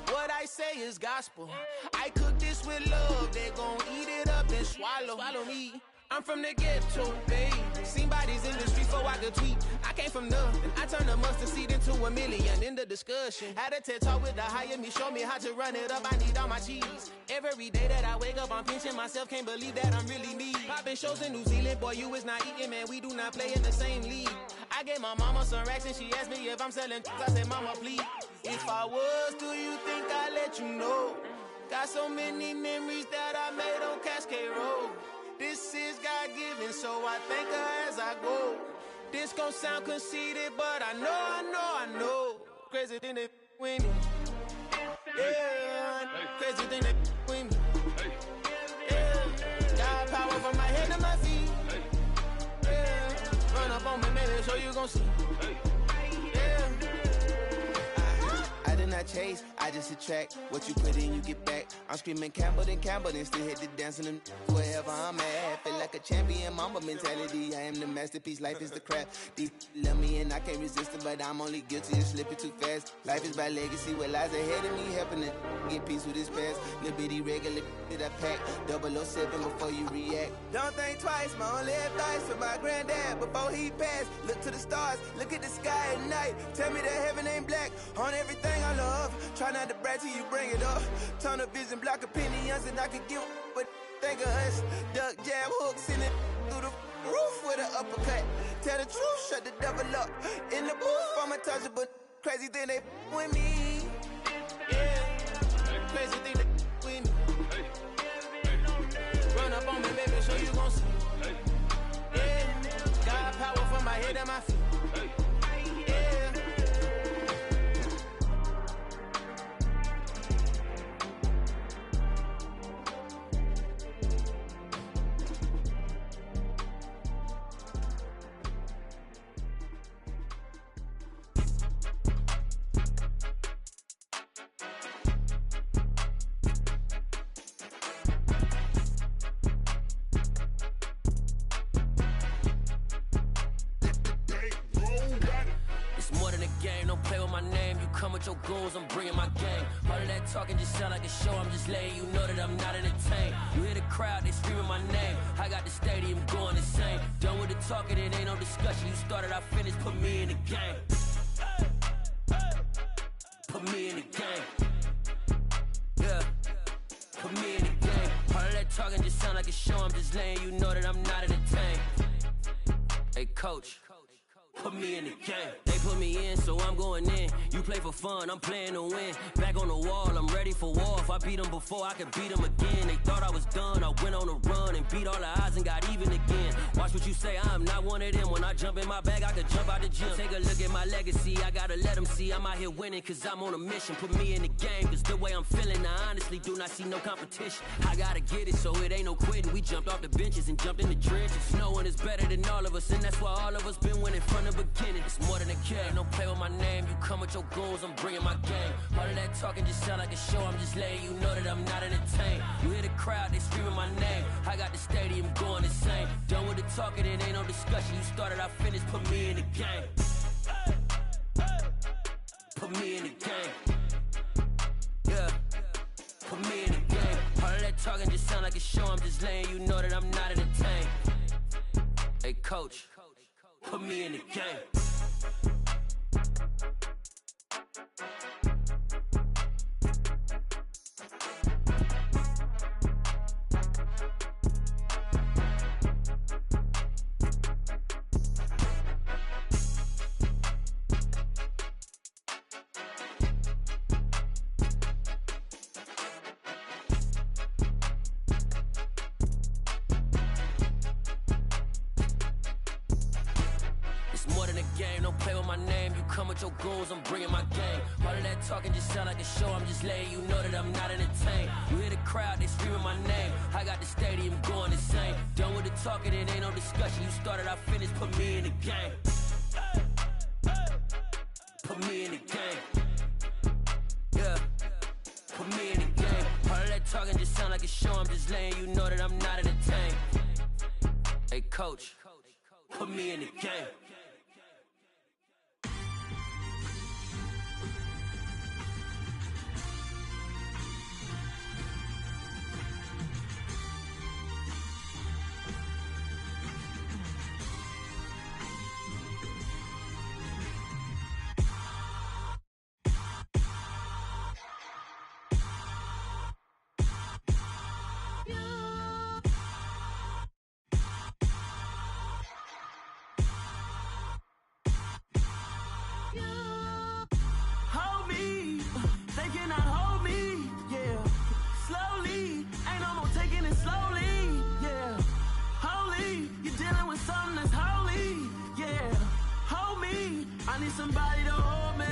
what I say is gospel. I cook this with love, they gon' eat it up and swallow me. I'm from the ghetto, babe. Seen bodies in the street before I could tweet. I came from nothing, I turned a mustard seed into a million in the discussion. Had a TED talk with the higher me, show me how to run it up, I need all my cheese. Every day that I wake up, I'm pinching myself, can't believe that I'm really me. Popping shows in New Zealand, boy, you is not eating, man, we do not play in the same league. I gave my mama some racks and she asked me if I'm selling. I said, mama, please. If I was, do you think I'd let you know? Got so many memories that I made on Cascade Road. This is God-given, so I thank her as I go. This gon' sound conceited, but I know. Crazy thing they with me. Yeah, crazy thing they with me. Yeah, got power from my head to my feet. Yeah, run up on me, baby, so you gon' see. Yeah. I did not chase, I just attract. What you put in, you get back. I'm screaming Campbell, then still hit the dancing and wherever I'm at. Feel like a champion, mamba mentality. I am the masterpiece, life is the crap. These love me and I can't resist it, but I'm only guilty of slipping too fast. Life is by legacy, what lies ahead of me, helping to get peace with this past. Little bitty regular that I pack, 007 before you react. Don't think twice, my only advice for my granddad before he passed. Look to the stars, look at the sky at night. Tell me that heaven ain't black on everything I love. Try not to brag till you bring it up. Tunnel vision, block opinions, and I could give but think of us. Duck jab hooks in it through the roof with an uppercut. Tell the truth, shut the devil up. In the booth, I'm untouchable. Crazy thing they with me. Yeah, crazy thing they with me. Run up on me, baby, so you gon' see. Yeah, got power from my head and my feet. Your goons, I'm bringing my gang. All of that talking just sound like a show. I'm just letting you know that I'm not entertained. You hear the crowd, they screaming my name. I got the stadium going insane. Done with the talking, it ain't no discussion. You started, I finished, put me in the game. Put put me in the game. Yeah, put me in the game. All of that talking just sound like a show. I'm just letting you know that I'm not entertained. Hey, coach, put me in the game. They put me in, so I'm going in. You play for fun, I'm playing to win. Back on the wall, I'm ready for war. If I beat them before, I could beat them again. They thought I was done, I went on a run and beat all the odds and got even again. Watch what you say, I'm not one of them. When I jump in my bag, I could jump out the gym. Take a look at my legacy, I gotta let them see I'm out here winning, cause I'm on a mission. Put me in the game, cause the way I'm feeling, I honestly do not see no competition. I gotta get it, so it ain't no quitting. We jumped off the benches and jumped in the trenches. No one is better than all of us, and that's why all of us been winning from the beginning. It's more than a game, don't play with my name. You come with your goons, I'm bringing my game. All of that talking just sound like a show. I'm just letting you know that I'm not entertained. You hear the crowd, they screaming my name. I got the stadium going insane. Done with the talking, it ain't no discussion. You started, I finished, put me in the game. Put me in the game. Yeah, put me in the game. All of that talking just sound like a show. I'm just letting you know that I'm not entertained. Hey, coach, put me in the game. Your goons, I'm bringing my game. All of that talking just sound like a show. I'm just letting you know that I'm not entertained. You hear the crowd, they screaming my name. I got the stadium going insane. Done with the talking, it ain't no discussion. You started, I finished, put me in the game. Put me in the game. Yeah, put me in the game. All of that talking just sound like a show. I'm just letting you know that I'm not entertained. Hey, coach, put me in the game. Somebody to hold me.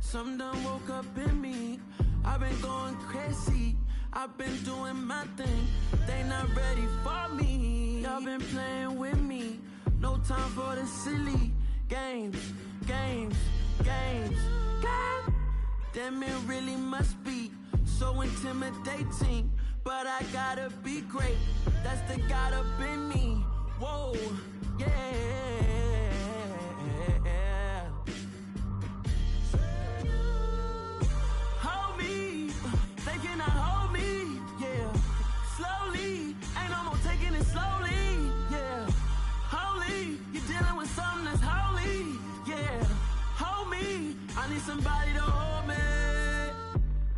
Some done woke up in me. I've been going crazy. I've been doing my thing. They not ready for me. Y'all been playing with me. No time for the silly games. Damn, it really must be so intimidating. But I gotta be great. That's the God up in me. Whoa, yeah. Somebody to hold me.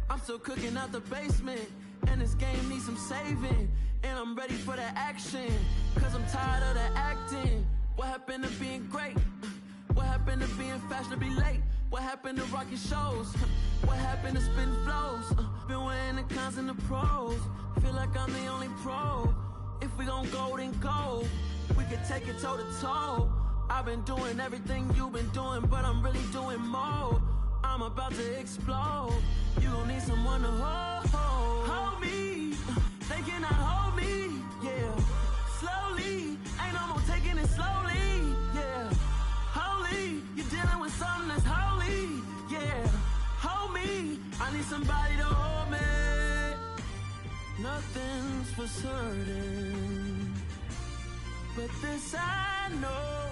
I'm still cooking out the basement, and this game needs some saving. And I'm ready for the action, cause I'm tired of the acting. What happened to being great? What happened to being fashionably late? What happened to rocking shows? What happened to spitting flows? Been wearing the cons and the pros. Feel like I'm the only pro. If we gon' go, then go. We could take it toe to toe. I've been doing everything you've been doing, but I'm really doing more. I'm about to explode. You gon' need someone to hold me. They cannot hold me, yeah. Slowly, ain't no more taking it slowly, yeah. Holy, you're dealing with something that's holy, yeah. Hold me, I need somebody to hold me. Nothing's for certain, but this I know.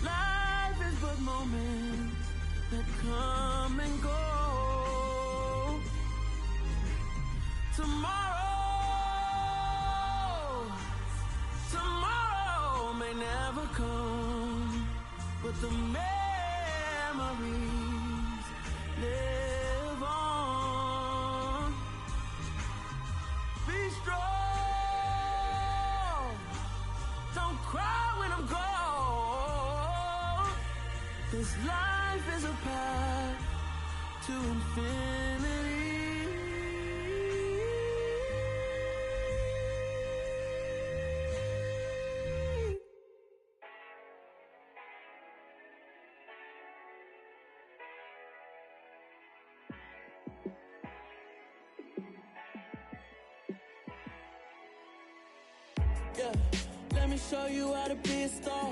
Life is but moments that come and go. Tomorrow may never come, but the memories This life is a path to infinity. Yeah, let me show you how to be a star.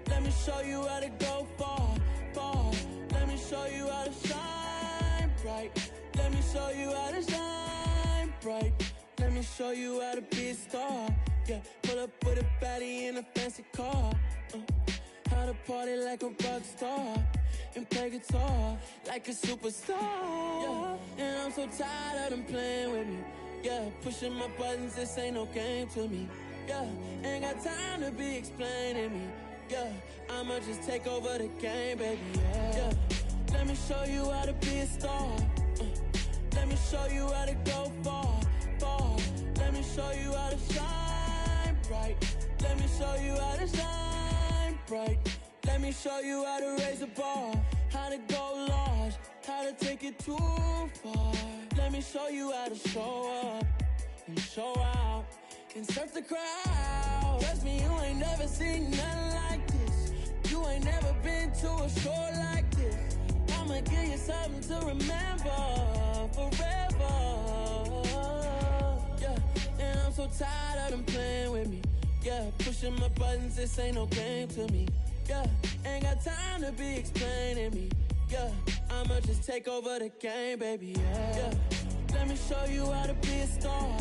Let me show you how to go far, far. Let me show you how to shine bright. Let me show you how to shine bright. Let me show you how to be a star. Yeah, pull up with a baddie in a fancy car. How to party like a rock star and play guitar like a superstar. Yeah, and I'm so tired of them playing with me. Yeah, pushing my buttons, this ain't no game to me. Yeah, ain't got time to be explaining me. Yeah, I'ma just take over the game, baby. Yeah, let me show you how to be a star. Let me show you how to go far, far. Let me show you how to shine bright. Let me show you how to shine bright. Let me show you how to raise a bar, how to go large, how to take it too far. Let me show you how to show up and show out and surf the crowd. Trust me, you ain't never seen nothing like this. You ain't never been to a show like this. I'ma give you something to remember forever. Yeah, and I'm so tired of them playing with me. Yeah, pushing my buttons, this ain't no game to me. Yeah, ain't got time to be explaining me. Yeah, I'ma just take over the game, baby. Yeah, let me show you how to be a star.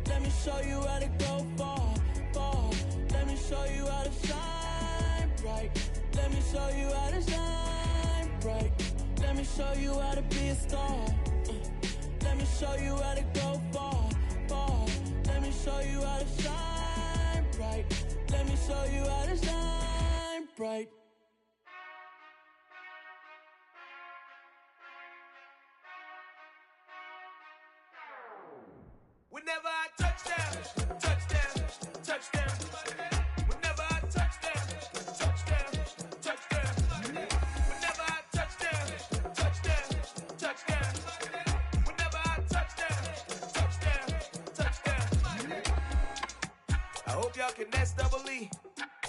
Let me show you how to go far, far. Let me show you how to shine bright. Let me show you how to shine bright. Let me show you how to be a star. Let me show you how to go far, far. Let me show you how to shine bright. Let me show you how to shine bright. Whenever I touch down, touchdown, touchdown. Whenever I touch down, touchdown, touchdown. Whenever I touch down, touchdown, touchdown. Whenever I touch down, touchdown, touchdown. I hope y'all can S-double-E,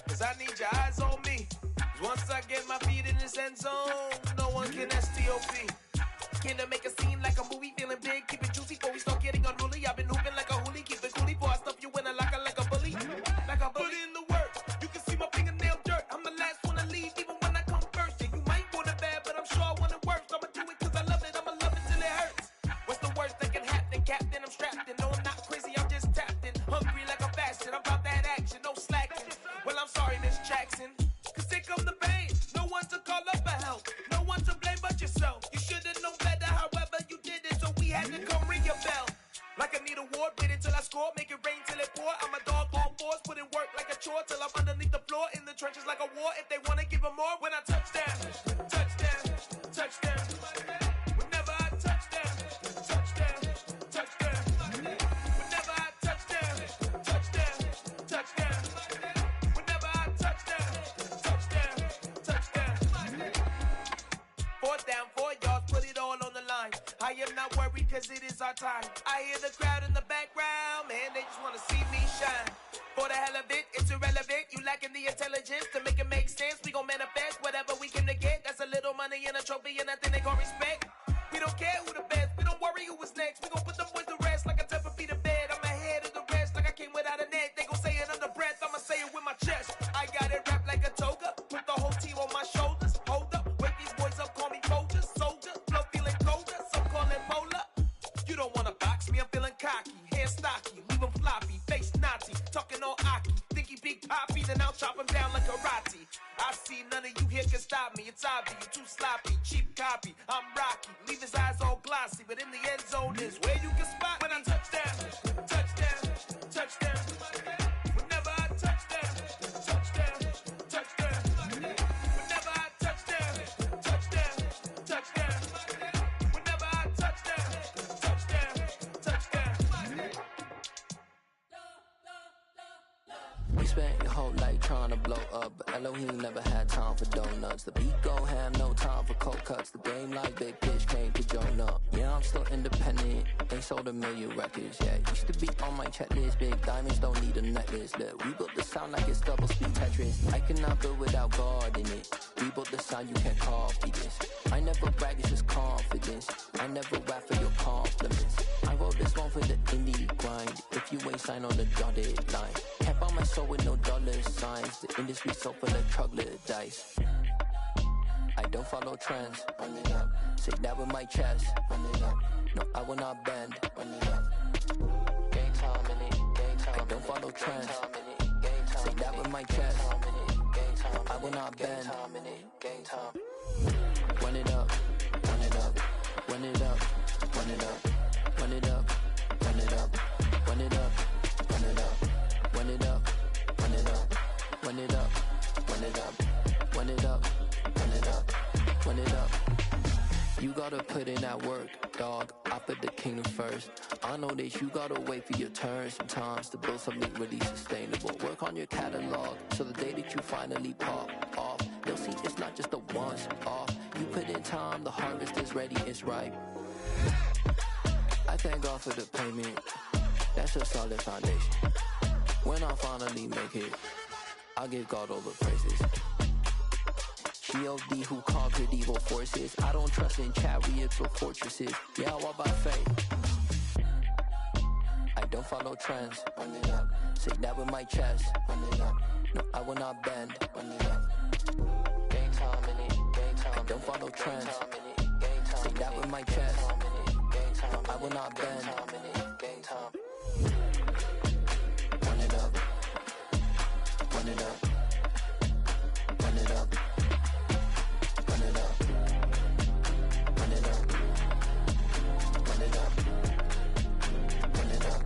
cause I need your eyes on me. Cause once I get my feet in this end zone, no one can S-T-O-P. Can I make a scene like a movie, feeling big, keep it juicy before we start getting unruly. I've been hooping like a hoolie, keep it coolie before I stuff you in a locker like a bully. Like a bully. Put in the work, you can see my fingernail dirt. I'm the last one to leave, even when I come first. Yeah, you might want it bad, but I'm sure I want it worse. I'ma do it cause I love it, I'ma love it till it hurts. What's the worst that can happen, Captain? I'm strapped in, no I'm not crazy, I'm just tapped in. Hungry like a fashion, I'm about that action, no slacking. Well, I'm sorry, Miss Jackson, cause here come the pain. No one to call up for help, no one to blame but yourself. You should've known better, however you did it, so we had to come ring your bell. Like I need a award, wait until I score, make it rain till it pour. I'm a dog on force, put in work like a chore till I'm underneath the floor, in the trenches like a war. If they wanna give them more, when I touch down, touchdown, touchdown. Whenever I touch down, touchdown, touchdown. Whenever I touch down, touchdown, touchdown. Whenever I touch down, touchdown, touchdown. 4th down, 4 yards, put it all on the line. I am not worried cause it is our time. I hear the crowd in the background, man, they just wanna see me shine. For the hell of it, it's irrelevant. You lacking the intelligence to make it make sense. We gon' manifest whatever we came to get. That's a little money and a trophy and nothing they gon' respect. We don't care who the best, we don't worry who is next. We gon' put them boys to rest like a Tempur-Pedic to bed. I'm ahead of the rest like I came without a net. They gon' say it under breath, I'ma say it with my chest. I got it wrapped like a toga, put the whole team on my shoulders. Hold up, wake these boys up, call me Folger, soldier. Flow feeling colder, some call it polar. You don't wanna box me, I'm feeling cocky. Hair stocky, leave him floppy, face naughty. Talking all aki, think he big poppy, then I'll chop him down like karate. I see none of you here can stop me. It's obvious, you too sloppy, cheap copy. I'm Rocky, leave his eyes all glossy, but in the end zone is where you can spot when I touch down, touchdown, touchdown. Whenever I touch down, touchdown, touchdown. Whenever I touch down, touchdown, touchdown. Whenever I touch down, touchdown, touchdown. Waste spent your whole life trying to blow up, but Elohim never had time for donuts. The beat go ham, no time for cold cuts. The game like Big Pitch came to join up. Yeah, I'm still independent. They sold 1 million records. Yeah, used to be on my checklist. Big diamonds don't need a necklace. Look, we built the sound like it's double speed Tetris. I cannot build without God in it. We built the sound, you can't copy this. I never brag, it's just confidence. I never rap for your compliments. I wrote this one for the indie grind. If you ain't signed on the dotted line, can't buy my soul with no dollar signs. The industry so full of troglodytes. I don't follow trends. Run it up. Say that with my chest. Run it up. No, I will not bend. Run it up. Game time in it. Game time. I don't follow trends. Say that with my chest. No, I will not bend. Game time. Run it up. Run it up. Run it up. Run it up. Run it up. Run it up. Run it up. Run it up. Run it up. Run it up. Run it up. Run it up. Run it up. Run it up. Run it up. You gotta put in that work, dog. I put the kingdom first. I know that you gotta wait for your turn sometimes to build something really sustainable. Work on your catalog, so the day that you finally pop off, you'll see it's not just a once off. You put in time, the harvest is ready, it's ripe. I thank God for the payment. That's a solid foundation. When I finally make it, I'll give God all the praises. G.O.D. who conquered evil forces. I don't trust in chariots or fortresses. Yeah, I walk by faith. I don't follow trends. Run it up. Say that with my chest. Run it up. No, I will not bend. Run it up. Game time in it. Game time. I don't follow trends. Say that with my chest. No, I will not bend. Game time. Run it up. Run it up. Run it up. Run it up. Run it up. Run it up. Run it up.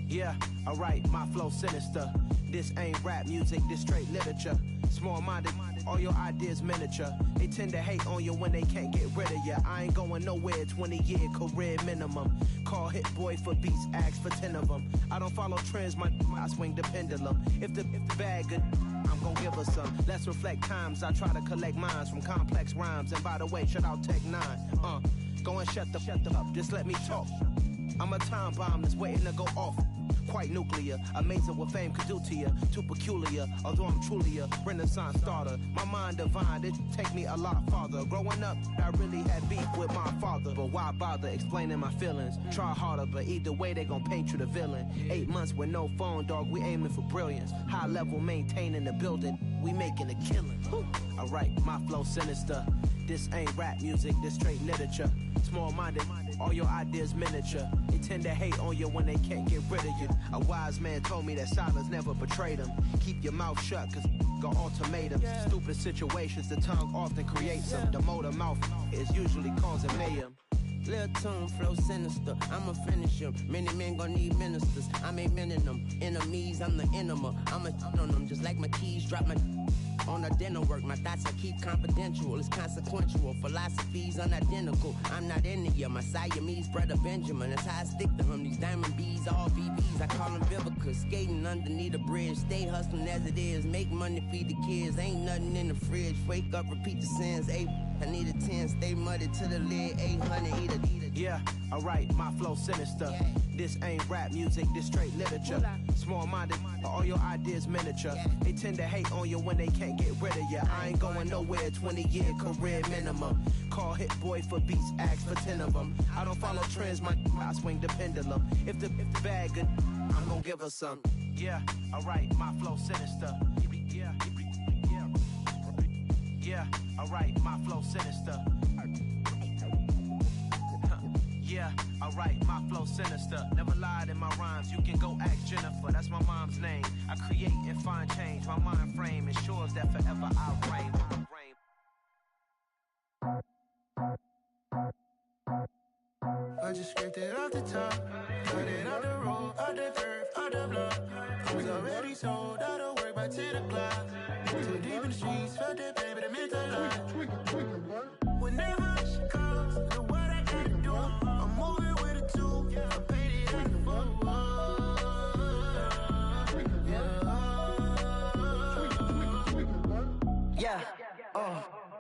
Yeah, alright, my flow sinister. This ain't rap music, this straight literature. Small-minded, all your ideas miniature. They tend to hate on you when they can't get rid of you. I ain't going nowhere, 20-year career minimum. Call Hit Boy for beats, ask for 10 of them. I don't follow trends, I swing the pendulum. If the bag good, I'm gon' give her some. Let's reflect times, I try to collect minds from complex rhymes. And by the way, shout out Tech 9. Go and shut the up, just let me talk. I'm a time bomb that's waiting to go off. Quite nuclear, amazing what fame could do to you. Too peculiar, although I'm truly a Renaissance starter. My mind divine, it take me a lot farther. Growing up, I really had beef with my father. But why bother explaining my feelings? Try harder, but either way they gon' paint you the villain. 8 months with no phone, dog, we aiming for brilliance. High level maintaining the building, we making a killing. Alright, my flow sinister. This ain't rap music, this straight literature. Small-minded, all your ideas miniature. They tend to hate on you when they can't get rid of you. A wise man told me that silence never betrayed him. Keep your mouth shut, cause got ultimatums. Stupid situations, the tongue often creates them. The motor mouth is usually causing mayhem. Lil' tune, flow sinister, I'ma finish him. Many men gon' need ministers, I ain't mending them. Enemies, I'm the enema, I'ma on them. Just like my keys, drop my on the dinner work. My thoughts I keep confidential, it's consequential. Philosophies unidentical, I'm not into you. My Siamese brother Benjamin, that's how I stick to him. These diamond bees, all VVs, I call them Vivica. Skating underneath a bridge, stay hustling as it is. Make money, feed the kids, ain't nothing in the fridge. Wake up, repeat the sins, I need a 10, stay muddy to the lid, 800, eat a. Yeah, alright, my flow sinister. This ain't rap music, this straight literature. Small-minded, all your ideas miniature. They tend to hate on you when they can't get rid of you. I ain't going nowhere, 20-year career minimum. Call Hit Boy for beats, ask for 10 of them. I don't follow trends, I swing the pendulum. If the bag good, I'm gon' give her some. Yeah, alright, my flow sinister. Yeah, alright, my flow sinister. Yeah, alright, my flow sinister. Never lied in my rhymes, you can go ask Jennifer. That's my mom's name. I create and find change. My mind frame ensures that forever I'll reign. I just scraped it off the top, cut it off the road, off the curve, off the block. I was already sold, out of work by 10 o'clock. Too deep in the streets, felt that baby, the mental lie. Whenever she calls, know what I gotta do. I'm moving with a tool, I paid it Yeah,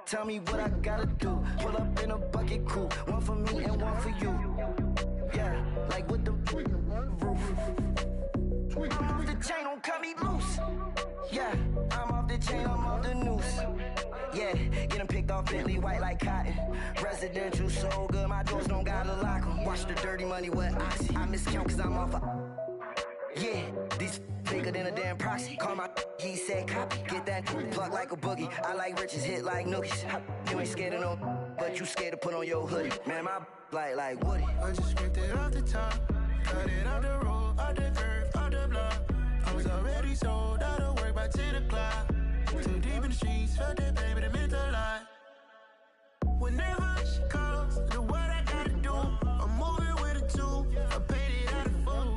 tell me what I gotta do. Pull up in a bucket crew, one for me and one for you. Yeah, like with the roof. I'm off the chain, don't cut me loose. Yeah, I'm off the chain, I'm off the noose. Yeah, getting picked off Bentley, white like cotton. Residential so good, my doors don't gotta lock 'em. Watch the dirty money with Oxy. I miscount cause I'm off yeah, these bigger than a damn proxy. Call my he said copy. Get that plug like a boogie. I like riches, hit like nookies. You ain't scared of no, but you scared to put on your hoodie. Man, my like Woody. I just scraped it off the top, cut it off the road, off the curve, off the block. I was already sold out of work by 10 o'clock. Too deep in the streets, felt that baby, that meant a lot. Whenever she calls, know what I gotta do. I'm moving with a two, I paid it out of full.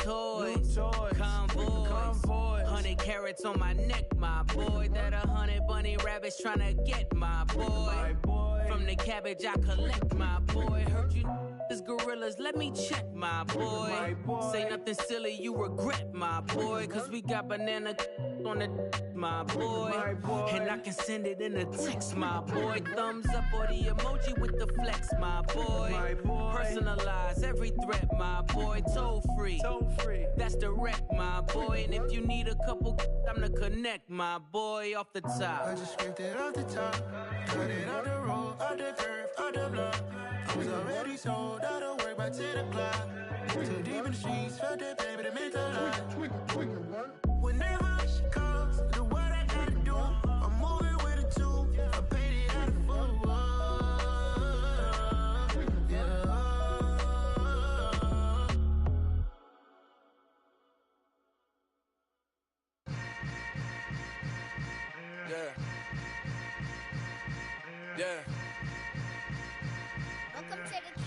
Toys, convoys, 100 carats on my neck, my boy. That 100 bunny rabbits tryna get my boy. From the cabbage I collect, my boy. Heard you is gorillas, let me check, my boy. Say nothing silly, you regret, my boy. Cause we got banana on the my boy. And I can send it in a text, my boy. Thumbs up or the emoji with the flex, my boy. Personalize every threat, my boy. Toll free. That's direct, my boy. And if you need a couple, I'm the connect, my boy. Off the top. I just scraped it off the top, cut it off the road, off the curve, off the block. I was already sold out of work by 10 o'clock. Too deep in the streets, felt that baby, that meant a lot. Whenever she calls, know what I gotta do. I'm moving with a two, I paid it out of full. Yeah. Welcome to the camp.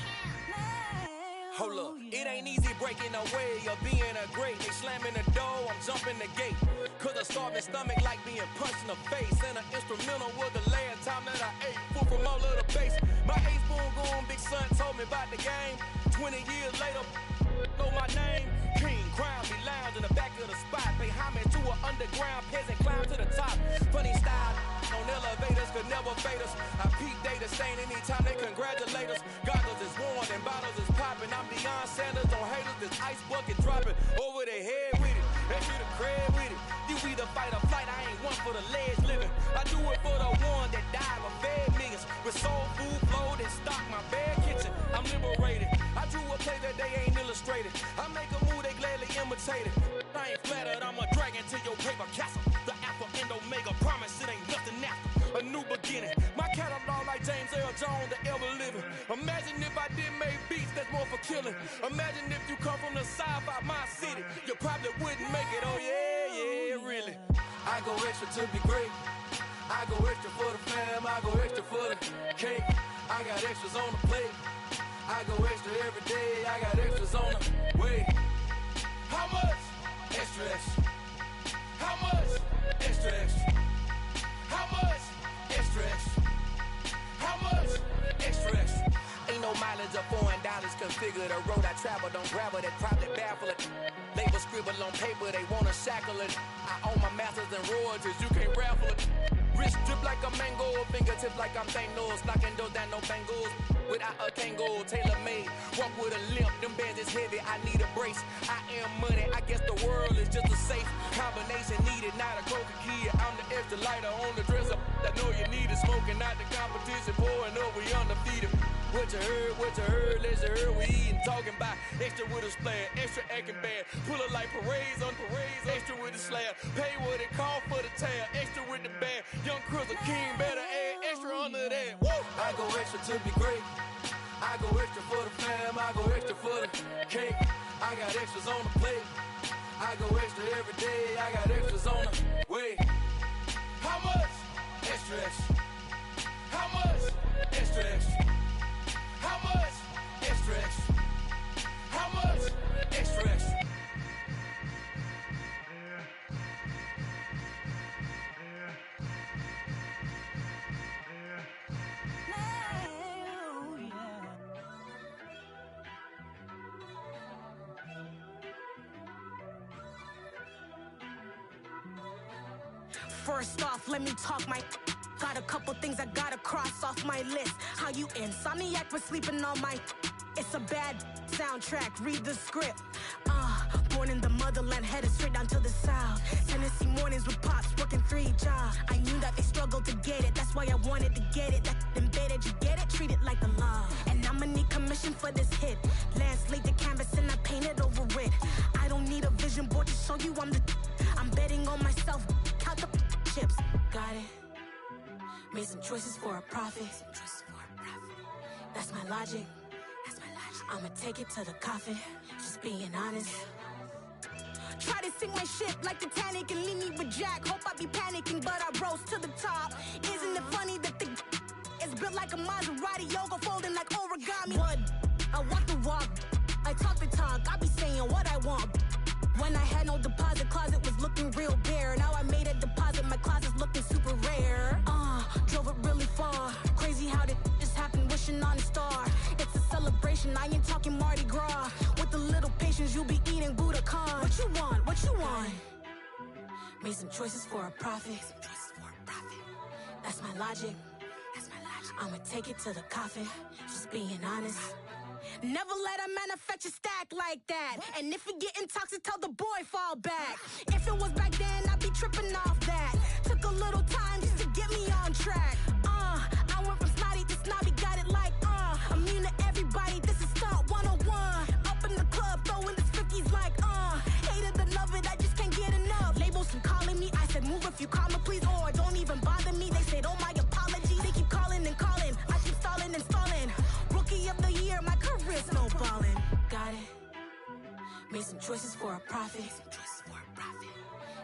Hold up, it ain't easy breaking away or being a great. They slamming the door, I'm jumping the gate. Cause a starving stomach like being punched in the face. And an instrumental was the last time that I ate food from all of the base. My ace boom goon, big son told me about the game. 20 years later, know my name. King, crown me, lounge in the back of the spot. Pay homage to an underground peasant, climb to the top. Funny style on elevators could never fade us. I peep data stain anytime they congratulate us. Goggles is worn and bottles is popping. I'm Deion Sanders on haters, this ice bucket dropping over their head with it. They get a crab with it. You either fight or flight, I ain't one for the ledge living. I do it for the one that died or fed millions. With soul food flowed and stock my bad kitchen. I'm liberated. I drew a play that they ain't illustrated. I make a move, they gladly imitate it. I ain't flattered, I'm a dragon to your paper castle. The Alpha and Omega promise it ain't nothing after. A new beginning. My catalog like James Earl Jones, the ever living. Imagine if I did make beats that's more for killing. Imagine if you come from the side by my city. You probably wouldn't make it, oh yeah, really. I go extra to be great. I go extra for the fam, I go extra for the cake. I got extras on the plate. I go extra every day, I got extras on the way. How much? Extra, extra. How much? Extra, extra. How much? Extra, extra. How much? Extra, extra. Ain't no mileage or $4 configure the road I travel. Don't gravel that probably baffle it. Label scribble on paper, they wanna shackle it. I own my masters and royalties, you can't raffle it. Wrist drip like a mango, fingertips like I'm Thanos. Knocking those down, no bangles. Without a Kango, tailor-made. Walk with a limp, them bands is heavy, I need a brace. I am money, I guess the world is just a safe combination needed, not a coca key. I'm the extra lighter on the dresser. I know you need it, smoking out the competition, pouring up, we undefeated. What you heard, let's you heard, we eating, talking about extra with a splash, extra acting bad. Pull it like parades on parades, extra with the slab. Pay what it cost for the tab, extra with the band. Young Chris, a king, better add extra under that. Woo! I go extra to be great. I go extra for the fam, I go extra for the cake. I got extras on the plate. I go extra every day, I got extras on the way. How much? Extra, extra. How much? Extra, extra. How much? Extra, extra. How much? Extra, extra. First off, let me talk my. Got a couple things I gotta cross off my list. How you insomniac for sleeping on my. It's a bad soundtrack, read the script. Born in the motherland, headed straight down to the south. Tennessee mornings with pops, working 3 jobs. I knew that they struggled to get it, that's why I wanted to get it. That embedded, you get it, treat it like a law. And I'ma need commission for this hit. Last laid the canvas and I painted over it. I don't need a vision board to show you I'm betting on myself, count the chips. Got it. Made some choices for a profit. That's my logic. I'ma take it to the coffin, just being honest. Try to sink my ship like Titanic and leave me with Jack. Hope I be panicking, but I rose to the top. Isn't it funny that the is built like a Maserati, yoga folding like origami? What? I walk the walk, I talk the talk, I be saying what I want. When I had no deposit, closet was looking real bare. Now I made a deposit, my closet's looking super rare. Drove it really far. Crazy how did just happen, wishing on a star. It's a celebration, I ain't talking Mardi Gras. With a little patience, you'll be eating Budokan. What you want? What you want? Made some choices for a profit. That's my logic. I'ma take it to the coffin, just being honest. Never let a manufacture stack like that. And if you getting toxic, tell the boy fall back. If it was back then, I'd be tripping off that. Took a little time just to get me on track. I went from snotty to snobby, got it like immune to everybody, this is stunt 101. Up in the club, throwing the 50s like hate it or love it, I just can't get enough. Labels keep calling me, I said move if you call me please, or don't even bother me. They said oh my apologies, they keep calling and calling. I keep stalling and stalling. Rookie of the year, my career snowballing. Got it. Made some choices for a profit.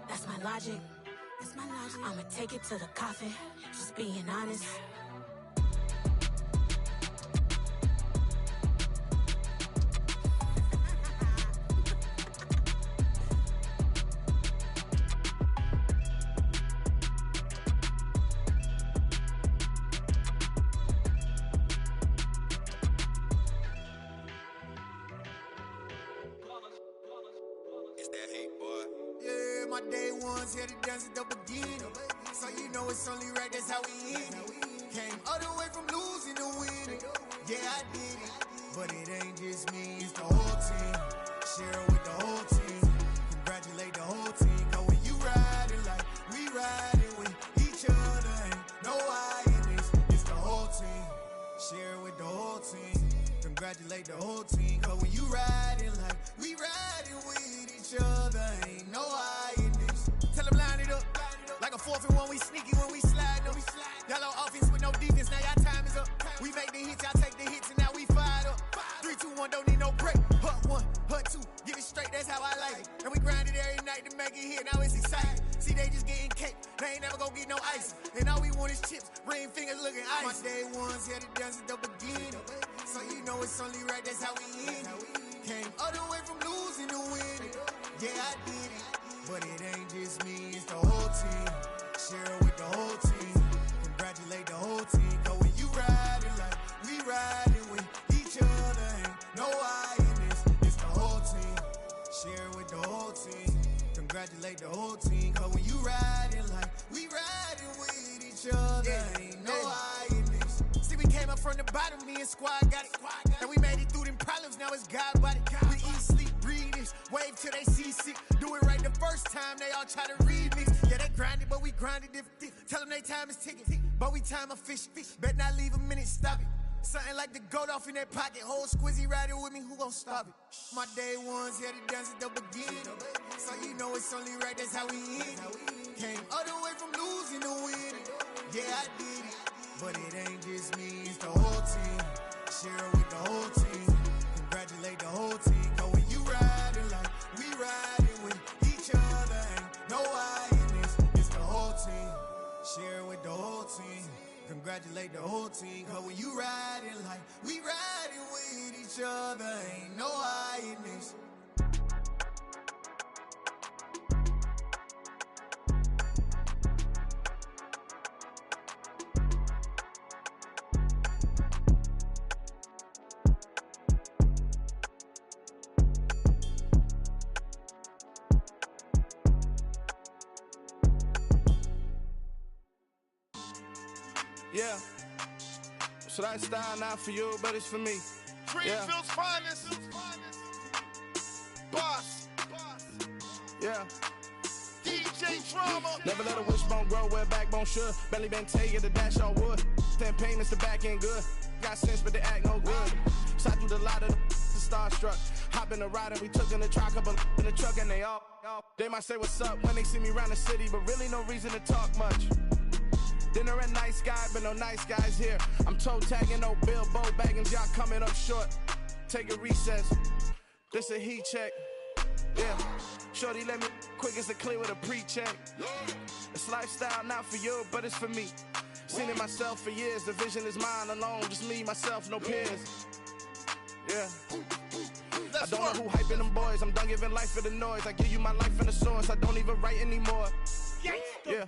That's my logic. I'ma take it to the coffin, just being honest. My day ones here to dance at the beginning. So you know it's only right, that's how we end it. Came all the way from losing to winning. Yeah, I did it. But it ain't just me, it's the whole team. Share it with the whole team. Congratulate the whole team. Cause when you riding like we riding with each other, ain't no I in this. It's the whole team. Share it with the whole team. Congratulate the whole team. Cause when you riding like we riding with each other, ain't no I in this. Tell them line it up. Like a 4th and 1, we sneaky when we slide them. Y'all on offense with no defense, now y'all time is up. We make the hits, y'all take the hits, and now we fired up. 3, 2, 1, don't need no break. Hut 1, hut 2, get it straight, that's how I like it. And we grind it every night to make it hit, now it's exciting. See, they just getting cake, they ain't never gonna get no ice. And all we want is chips, ring fingers looking ice. My day ones here to dance at the beginning. So you know it's only right, that's how we end it. Came all the way from losing to winning. Yeah, I did it. But it ain't just me, it's the whole team. Share it with the whole team. Congratulate the whole team. Cause when you riding like we riding with each other, ain't no I in this. It's the whole team. Share it with the whole team. Congratulate the whole team. Cause when you riding like we riding with each other, ain't no I in this. See, we came up from the bottom, me and squad got it. And we made it through them problems, now it's God body. We eat, sleep, breathe this, wave till they see sick. Do it right the first time, they all try to remix. Yeah, they grinded, but we grinded different. Tell them they time is ticking, but we time a fish. Bet not leave a minute, stop it. Something like the goat off in that pocket. Whole squizzy riding with me, who gon' stop it? My day ones here to dance at the beginning. So you know it's only right, that's how we end it. Came all the way from losing to winning. Yeah, I did it. But it ain't just me, it's the whole team. Share it with the whole team. Congratulate the whole team. Cause when you riding like we riding with each other, ain't no I in this. It's the whole team. Share it with the whole team. Congratulate the whole team. Cause when you riding like we riding with each other, ain't no I in this. Yeah. So that style not for you, but it's for me. Greenfield's finest. Boss. Yeah. DJ Drama. Never let a wishbone grow where backbone should. Belly been taking the dash all wood. 10 payments, the back end good. Got sense, but they act no good. Shot through the lot of the starstruck. Hop in the ride and we took in the truck, couple in the truck, and they might say what's up when they see me around the city, but really no reason to talk much. Dinner at nice guy, but no nice guys here. I'm toe tagging, no Bilbo Baggins, y'all coming up short. Take a recess. This a heat check. Yeah. Shorty let me quick as a clear with a pre-check. It's lifestyle not for you, but it's for me. Seen it myself for years. The vision is mine alone. Just me, myself, no peers. Yeah. I don't know who hyping them boys. I'm done giving life for the noise. I give you my life in the source. I don't even write anymore. Yeah.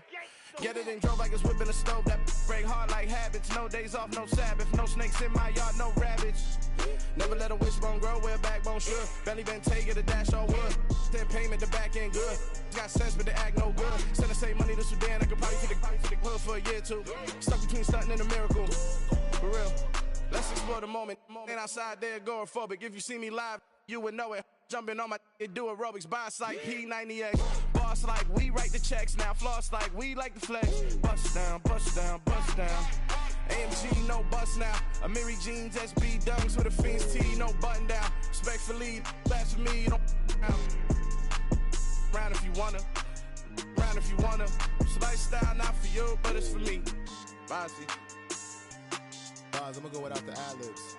Get it and drove like it's whipping a stove. That break hard like habits. No days off, no Sabbath. No snakes in my yard, no rabbits. Never let a wishbone grow where backbone should. Belly been taking the dash all wood. 10 payment, the back end good. Got sense, but they act no good. Send the same money to Sudan. I could probably take the hood for a year or two. Stuck between stunting and a miracle. For real. Let's explore the moment. Ain't outside there agoraphobic. If you see me live, you would know it. Jumping on my do aerobics, boss like P90X. Boss like we write the checks now. Floss like we like the flex. Bust down, bust down, bust down. AMG, no bust now. Amiri jeans, SB dunks with a Fiends T, no button down. Respectfully, that's for me, you don't round if you wanna. Round if you wanna. It's lifestyle not for you, but it's for me. Bossy. Bars, I'm gonna go without the ad-libs.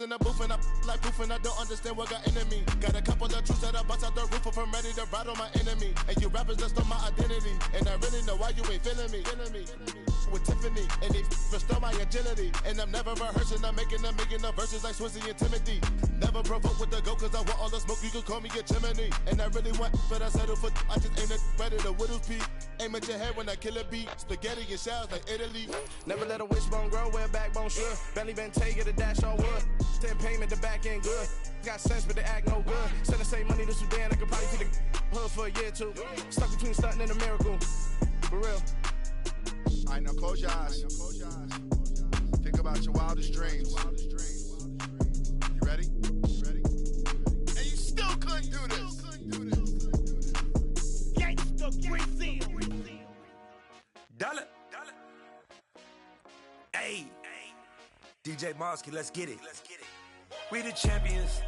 In the booth and I like proof and I don't understand what got into me. Got a couple of truths that I bust out the roof if I'm ready to ride on my enemy. And you rappers that stole my identity. And I really know why you ain't feeling me. With Tiffany, and they restore my agility. And I'm never rehearsing, I'm making a million of verses like Swizzy and Timothy. Never provoke with the go, cause I want all the smoke, you can call me a chimney. And I really want, but I settle for, I just aim at ready to Widow's Peak. Aim at your head when I kill a beat. Spaghetti and shells like Italy. Never let a wishbone grow where backbone should. Belly been taking the dash all wood. 10 payment, the back end good. Got sense, but they act no good. Send the same money to Sudan, I could probably take the hood for a year or two. Stuck between stunting and a miracle. For real. I know, close your eyes. Think about your wildest dreams. You ready? And you still couldn't do this. Gangsta Brazil. Dollar. Hey. DJ Marc, let's get it. We the champions.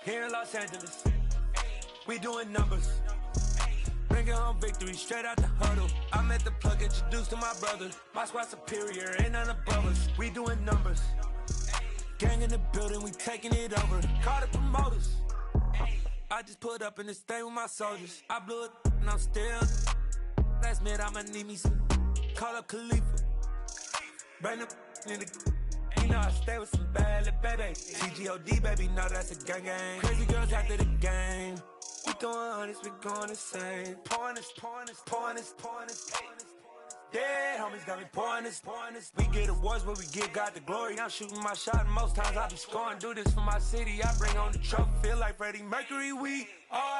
Here in Los Angeles. We doing numbers. Bringing home victory straight out the huddle. I'm at the plug, introduced to my brother. My squad superior, ain't none above us. We doing numbers. Gang in the building, we taking it over. Call the promoters. I just put up in this thing with my soldiers. I blew it and I'm still. Last minute, I'ma need me some. Call up Khalifa. Bring them in the. You know I stay with some bad little baby. TGOD, baby, know that's a gang gang. Crazy girls after the game. We going honest, we going insane. Pouring this. Yeah, homies got me pouring this. We get awards, but we give God the glory. I'm shooting my shot, and most times I be scoring. Do this for my city, I bring on the trophy. Feel like Freddie Mercury, we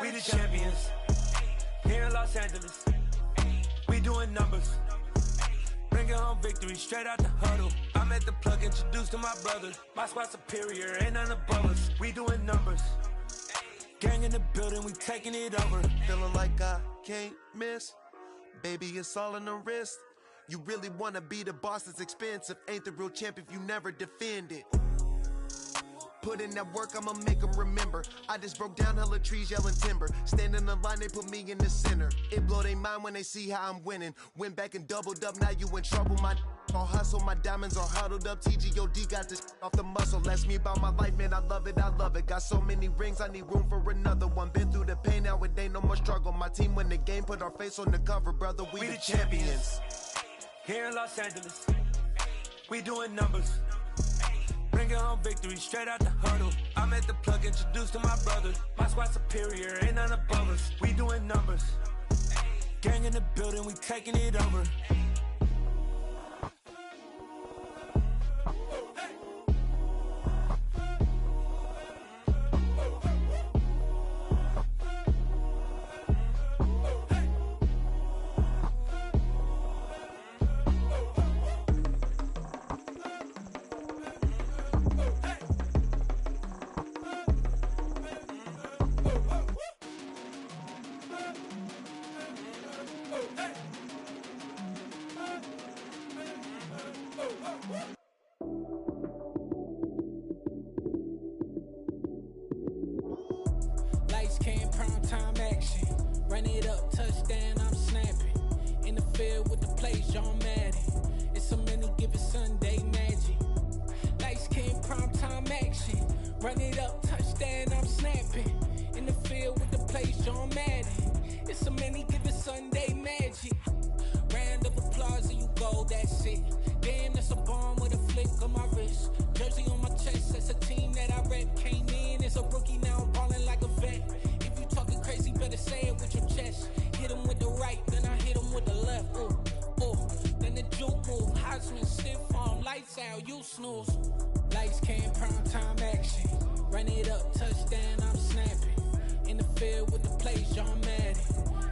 the champions. Here in Los Angeles, we doing numbers. Bringing home victory straight out the huddle. I'm at the plug, introduced to my brother. My squad superior, ain't none above us. We doing numbers. Gang in the building, we taking it over. Feeling like I can't miss. Baby, it's all in the wrist. You really wanna be the boss, it's expensive. Ain't the real champ if you never defend it. Put in that work, I'ma make them remember. I just broke down hella trees, yelling timber. Stand in the line, they put me in the center. It blow their mind when they see how I'm winning. Went back and doubled up, now you in trouble. My all hustle, my diamonds are huddled up. TGOD got this off the muscle. Ask me about my life, man, I love it. Got so many rings, I need room for another one. Been through the pain, now it ain't no more struggle. My team win the game, put our face on the cover, brother. We the champions. Here in Los Angeles, we doing numbers. Bringing home victory straight out the huddle. I'm at the plug, introduced to my brother. My squad superior, ain't none above us. We doing numbers. Gang in the building, we taking it over. Lights came, prime time action. Run it up, touchdown, I'm snapping. In the field with the plays, John Madden. It's a many given Sunday magic. Lights came, prime time action. Run it up, touchdown, I'm snapping. In the field with the plays, John Madden. It's a many given Sunday magic. Round of applause and you go, that's it. Damn, that's a bomb with a flick on my wrist. Jersey on my chest, that's a team that I rep. Came in as a rookie, now I'm ballin' like a vet. If you talking crazy, better say it with your chest. Hit him with the right, then I hit him with the left. Ooh, ooh, then the juke move. Heisman stiff arm, lights out, you snooze. Lights came, prime time action. Run it up, touchdown, I'm snapping. In the field with the plays, John Madden.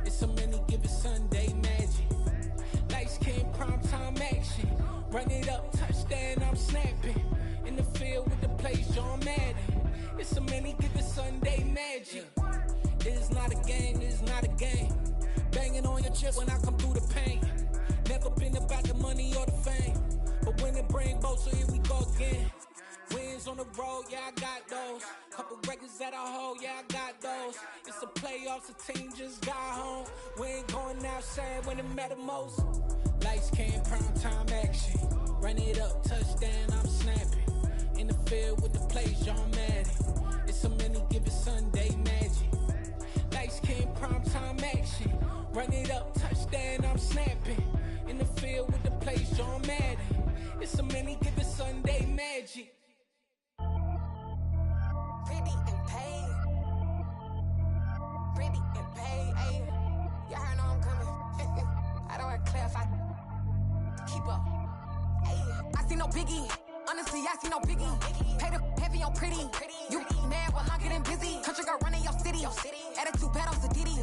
It's a many given Sunday magic. Lights came, prime time action. Run it up, touchdown, I'm snapping. In the field with the plays, John Madden. It's a many given Sunday magic. It is not a game, it is not a game. Banging on your chest when I come through the pain. Never been about the money or the fame. But when it bring both, so here we go again. Wins on the road, yeah, I got those. Couple records that I hold, yeah, I got those. It's a playoffs, the team just got home. We ain't going outside when it matter most. Lights came, prime time action. Run it up, touchdown, I'm snapping. In the field with the plays, John Madden. It's a many given Sunday magic. Lights came, prime time action. Run it up, touchdown, I'm snapping. In the field with the plays, John Madden. It's a many given Sunday magic. Pretty and paid. Pretty and paid, ayy. Y'all heard know I'm coming. I don't want to clarify. Keep up. Ayy. I see no biggie. Honestly, I see no biggie. Pay the heavy on pretty. You mad while I'm getting busy. Country girl running your city. Attitude bad on Diddy.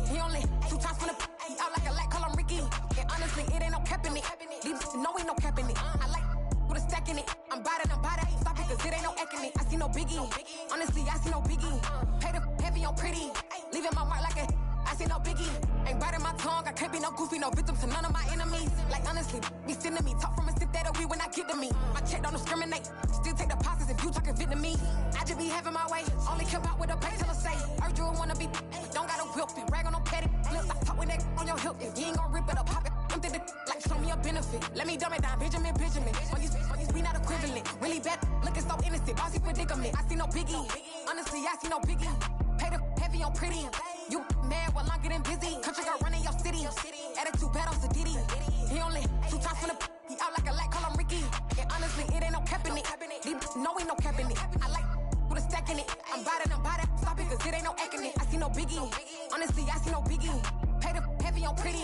He only 2 times from the he out like a light, call him Ricky. And honestly, it ain't no cap in it. These no ain't no cap in it. I like with a stack in it. I'm bad it. Stop it, cause it ain't no eck in it. I see no biggie. Honestly, I see no biggie. Pay the heavy on pretty. Leaving my mark like a I see no biggie. Ain't biting my tongue. I can't be no goofy, no victim to none of my enemies. Like honestly, be sending me. Talk from a sip that we when I get to me. My check don't discriminate. Still take deposits if you talking Vietnamese. I just be having my way. Only care about what the pay tell us say. Urge you wanna be. Don't gotta whip it. Rag on no petty. Flips. I talk with that on your hip. If you ain't gon' rip it up, pop it. Empty the like show me a benefit. Let me dumb it down. Benjamin. We not equivalent. Really bad. Looking so innocent. Bossy predicament. I see no biggie. Honestly, I see no biggie. Pay the heavy on pretty. You mad while I'm getting busy. Country girl running your city. Attitude bad on Diddy. He only 2 times from the he out like a light, call him Ricky. And honestly, it ain't no cap in it. These no ain't no cap in it. I like with a stack in it. I'm bad it. Stop it, cause it ain't no eck in it. I see no biggie. Honestly, I see no biggie. Pay the heavy on pretty.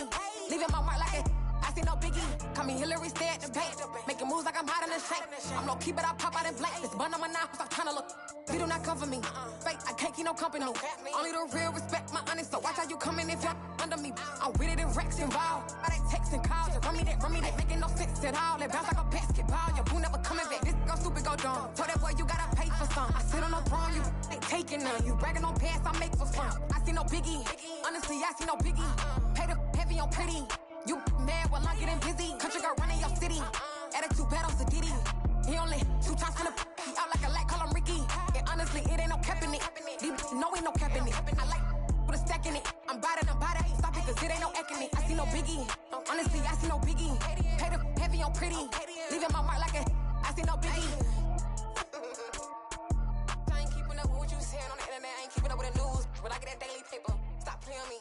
Leaving my mark like a I see no biggie. Call me Hillary, stay at the bank. Making moves like I'm hot in the shank. I'm low key, but I pop out in blank. This bun on my knife, I'm trying to look. We do not cover me. Fake, I can't keep no company. Only the real respect my honest. So watch how you coming if you're under me. I'm with it and Rex involved. All that text and calls. Run me that. Making no sense at all. They bounce like a basketball. Your boo never coming back. This go stupid, go dumb. Told that boy you gotta pay for some. I sit on no throne, you ain't taking none. You bragging on past, I make for fun. I see no biggie. Honestly, I see no biggie. Pay the heavy on pretty. You mad while I'm getting busy. Country girl running your city. Attitude bad on Diddy. He only 2 times from the he out like a light, call him Ricky. And honestly, it ain't no cap in it. These no ain't no cap in it. I like with a stack in it. I'm bad it. Stop it, cause it ain't no eck in it. I see no biggie. Honestly, I see no biggie. Pay the heavy on pretty. Leaving my mark like a I see no biggie. I ain't keeping up with what you saying on the internet. I ain't keeping up with the news. When I get that daily paper, stop playing me.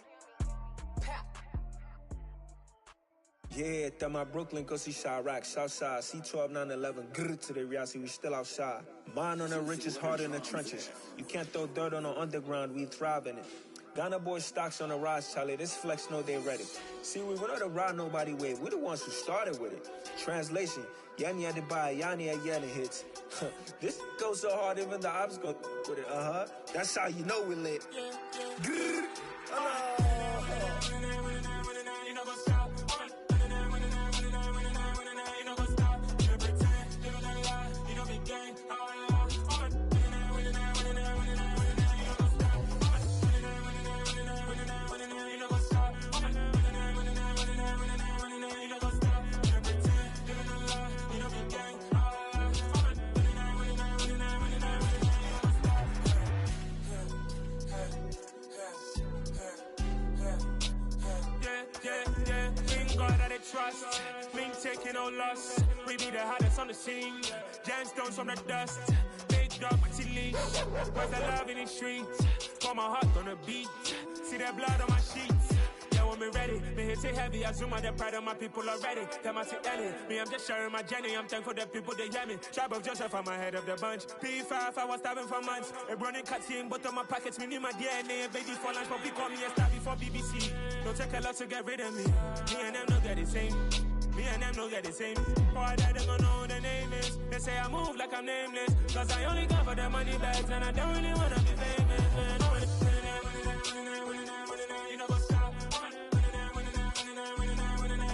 Yeah, that my Brooklyn, go see Chirac, Southside, C12, 911, grrr to the reality, we still outside. Mine on the riches, hard in the trenches. You can't throw dirt on the underground, we thrive in it. Ghana boys stocks on the rise, Charlie, this flex know they ready. See, we don't ride nobody wave, we the ones who started with it. Translation, Yanni had to buy, Yanni had yelling hits. This goes so hard, even the ops go with it, That's how you know we lit. Grrr, trust. Link taking no loss. We be the hottest on the scene. Gemstones from the dust. Big dog, pretty leash. Where's the love in the streets? Got my heart on the beat. See that blood on my sheets. Yeah, when me ready, me hit it heavy. I zoom on the pride of my people already. Tell my Ellie, me I'm just sharing my journey. I'm thankful that people they hear me. Tribe of Joseph, I'm ahead of the bunch. P5, I was starving for months. A running cut in both of my pockets. Me need my DNA. Baby for lunch, but call me a star before BBC. Don't take a lot to get rid of me. Me and them know that the same. Me and them know that the same. Boy, that they gon' know who the name is. They say I move like I'm nameless. Cause I only got for the money bags. And I don't really wanna be famous, man. You know what's up.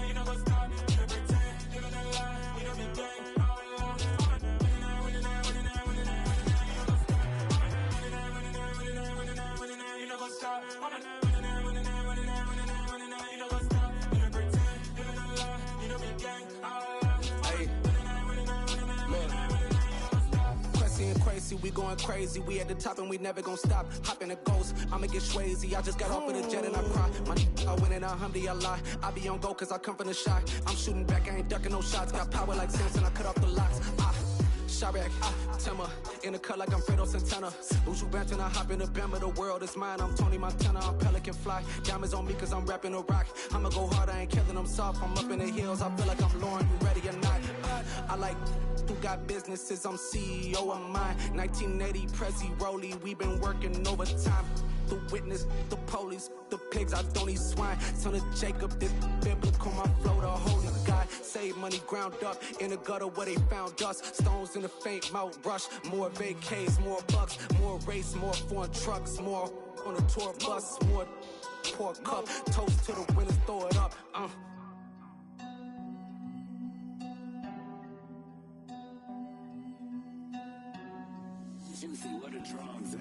You know what's up. You know pretend. You know the lie. You know me gang. You know what's up. Crazy, we going crazy. We at the top and we never gonna stop. Hop in a ghost, I'ma get swayzy. I just got off with a jet and I cry. I win in alhamdulillah. I be on go cause I come from the shot. I'm shooting back, I ain't ducking no shots. Got power like Samson, I cut off the locks. Shabak, Timmer, in the cut like I'm Fredo Santana. Uju Banton, I hop in the Bama, the world is mine. I'm Tony Montana, I'm Pelican Fly. Diamonds on me cause I'm rapping a rock. I'ma go hard, I ain't killing them soft. I'm up in the hills, I feel like I'm Lauren, you ready or not? I like who got businesses, I'm CEO of mine. 1980 Prezi Rolly, we been working overtime. The witness, the police, the pigs, I don't eat swine. Son of Jacob, this biblical, my flow, the holy God. Save money ground up in the gutter where they found us. Stones in the faint mouth rush. More vacays, more bucks, more race, more foreign trucks, more on a tour bus, more pork cup. Toast to the winners, throw it up. Juicy, what a drums at.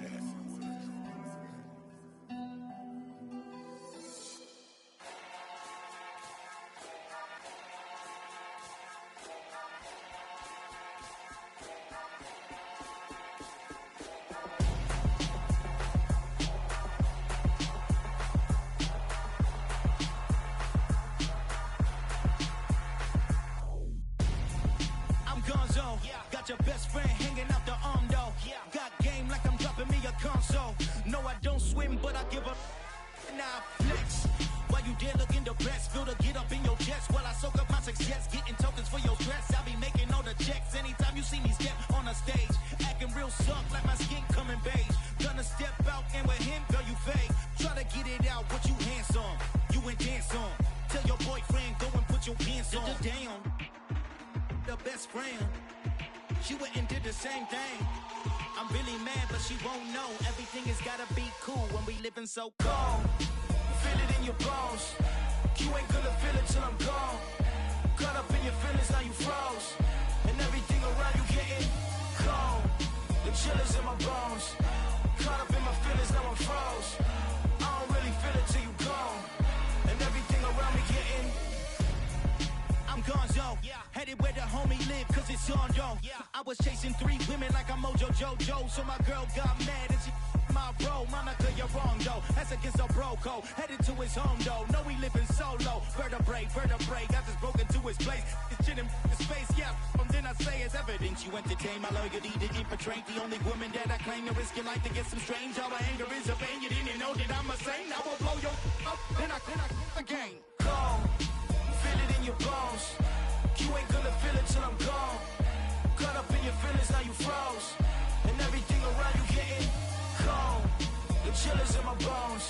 Got your best friend hanging out the arm though. Got game like I'm dropping me a console. No, I don't swim, but I give up. Now flex. While you there looking the best, feel the get up in your chest. While I soak up my success, getting tokens for your stress. I be making all the checks anytime you see me step on a stage. Acting real suck like my skin coming beige. Gonna step out and with him, girl, you fake. Try to get it out, what you handsome. You ain't dance on. Tell your boyfriend, go and put your pants on. Down. The best friend. She went and did the same thing. I'm really mad, but she won't know. Everything has gotta be cool when we living so cold. Feel it in your bones. You ain't gonna feel it till I'm gone. Caught up in your feelings, now you froze. And everything around you getting cold. The chill is in my bones. Caught up in my feelings, now I'm froze. I don't really feel it till you gone. And everything around me getting I'm gonzo, headed where the homie live, cause it's on, yo. I was chasing 3 women like I'm Mojo Jojo, so my girl got mad and she my bro. Monica, you're wrong, though. That's against a bro code. Headed to his home, though. No, he living solo. Vertebrae, got just broken to his place. His chin in his face, yeah. Then I say it's evidence you entertain my loyalty to infiltrate. The only woman that I claim to risk your life to get some strange. Our anger is a pain. You didn't know that I'm a saint. I will blow your up, then I again. Cold. Feel it in your bones. You ain't gonna feel it till I'm gone. Caught up in your feelings, now you froze. And everything around you getting cold. The chill is in my bones.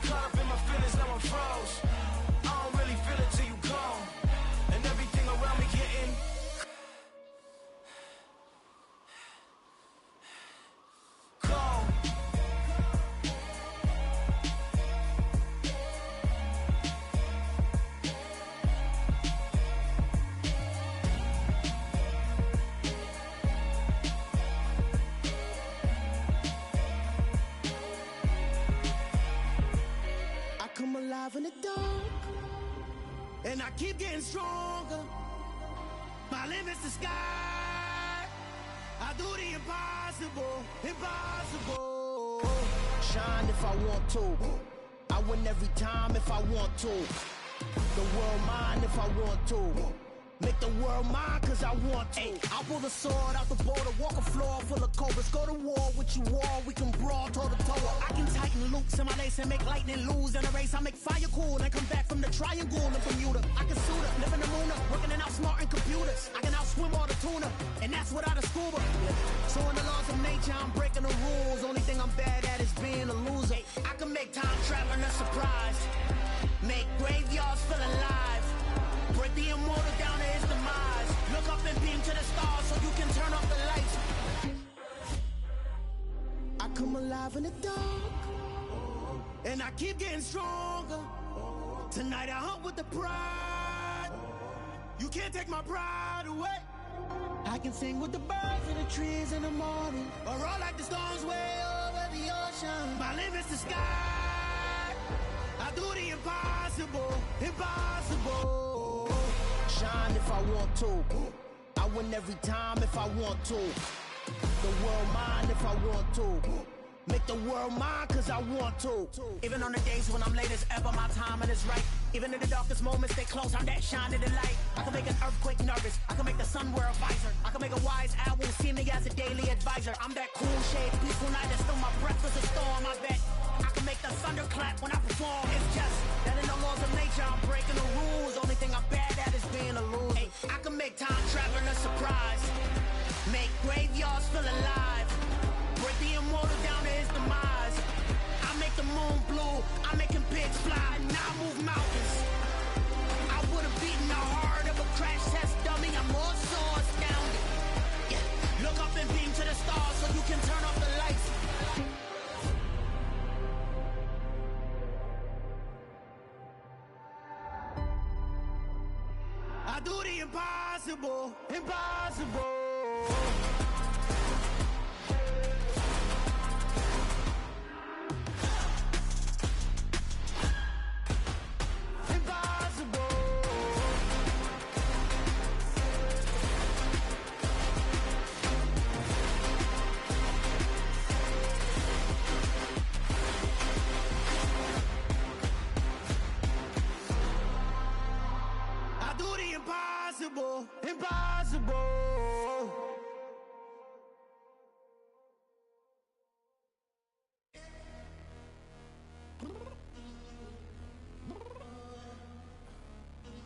Caught up in my feelings, now I'm froze. I don't really feel it till you gone. And everything around me getting cold. Come alive in the dark, and I keep getting stronger. My limit's the sky. I do the impossible, impossible. Shine if I want to. I win every time if I want to. The world mine if I want to. Make the world mine cause I want to. I'll pull the sword out the border, walk a floor full of cobras. Go to war with you all, we can brawl toe to toe. I can tighten loops in my lace and make lightning lose in a race. I make fire cool and come back from the triangle in Bermuda. I can suit up, live in the moon up, working and outsmarting computers. I can outswim all the tuna, and that's without a scuba. So in the laws of nature, I'm breaking the rules. Only thing I'm bad at is being a loser. I can make time traveling a surprise. Make graveyards feel alive. Break the immortal down to his demise. Look up and beam to the stars so you can turn off the lights. I come alive in the dark, and I keep getting stronger. Tonight I hunt with the pride. You can't take my pride away. I can sing with the birds in the trees in the morning, or roll like the storms way over the ocean. My limit's the sky. I do the impossible, impossible. Shine if I want to. I win every time if I want to. The world mine if I want to. Make the world mine cause I want to. Even on the days when I'm late as ever, my timing is right. Even in the darkest moments, stay close, I'm that shine in the light. I can make an earthquake nervous, I can make the sun wear a visor. I can make a wise owl see me as a daily advisor. I'm that cool shade, peaceful night, and still my breath is a storm, I bet. I can make the thunder clap when I perform. It's just that in the laws of nature, I'm breaking the rules. Only thing I'm bad at is being a loser. Hey, I can make time traveling a surprise. Make graveyards feel alive. Break the immortal down to his demise. I make the moon blue, I make him pigs fly, and I move mountains. I would've beaten the heart of a crash test dummy. I'm more so astounded. Yeah. Look up and beam to the stars so you can turn off the lights. I do the impossible, impossible. Impossible, impossible.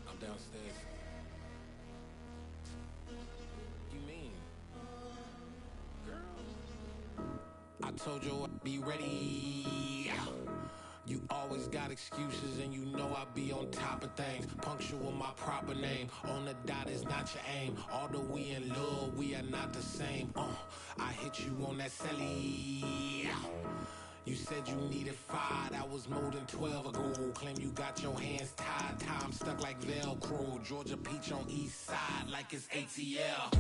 I'm downstairs. You mean? Girl, I told you I'd be ready. You always got excuses and you know I be on top of things. Punctual my proper name. On the dot is not your aim. Although we in love, we are not the same. I hit you on that celly. You said you needed 5, that was more than 12 ago. Claim you got your hands tied, time stuck like Velcro. Georgia Peach on east side like it's ATL.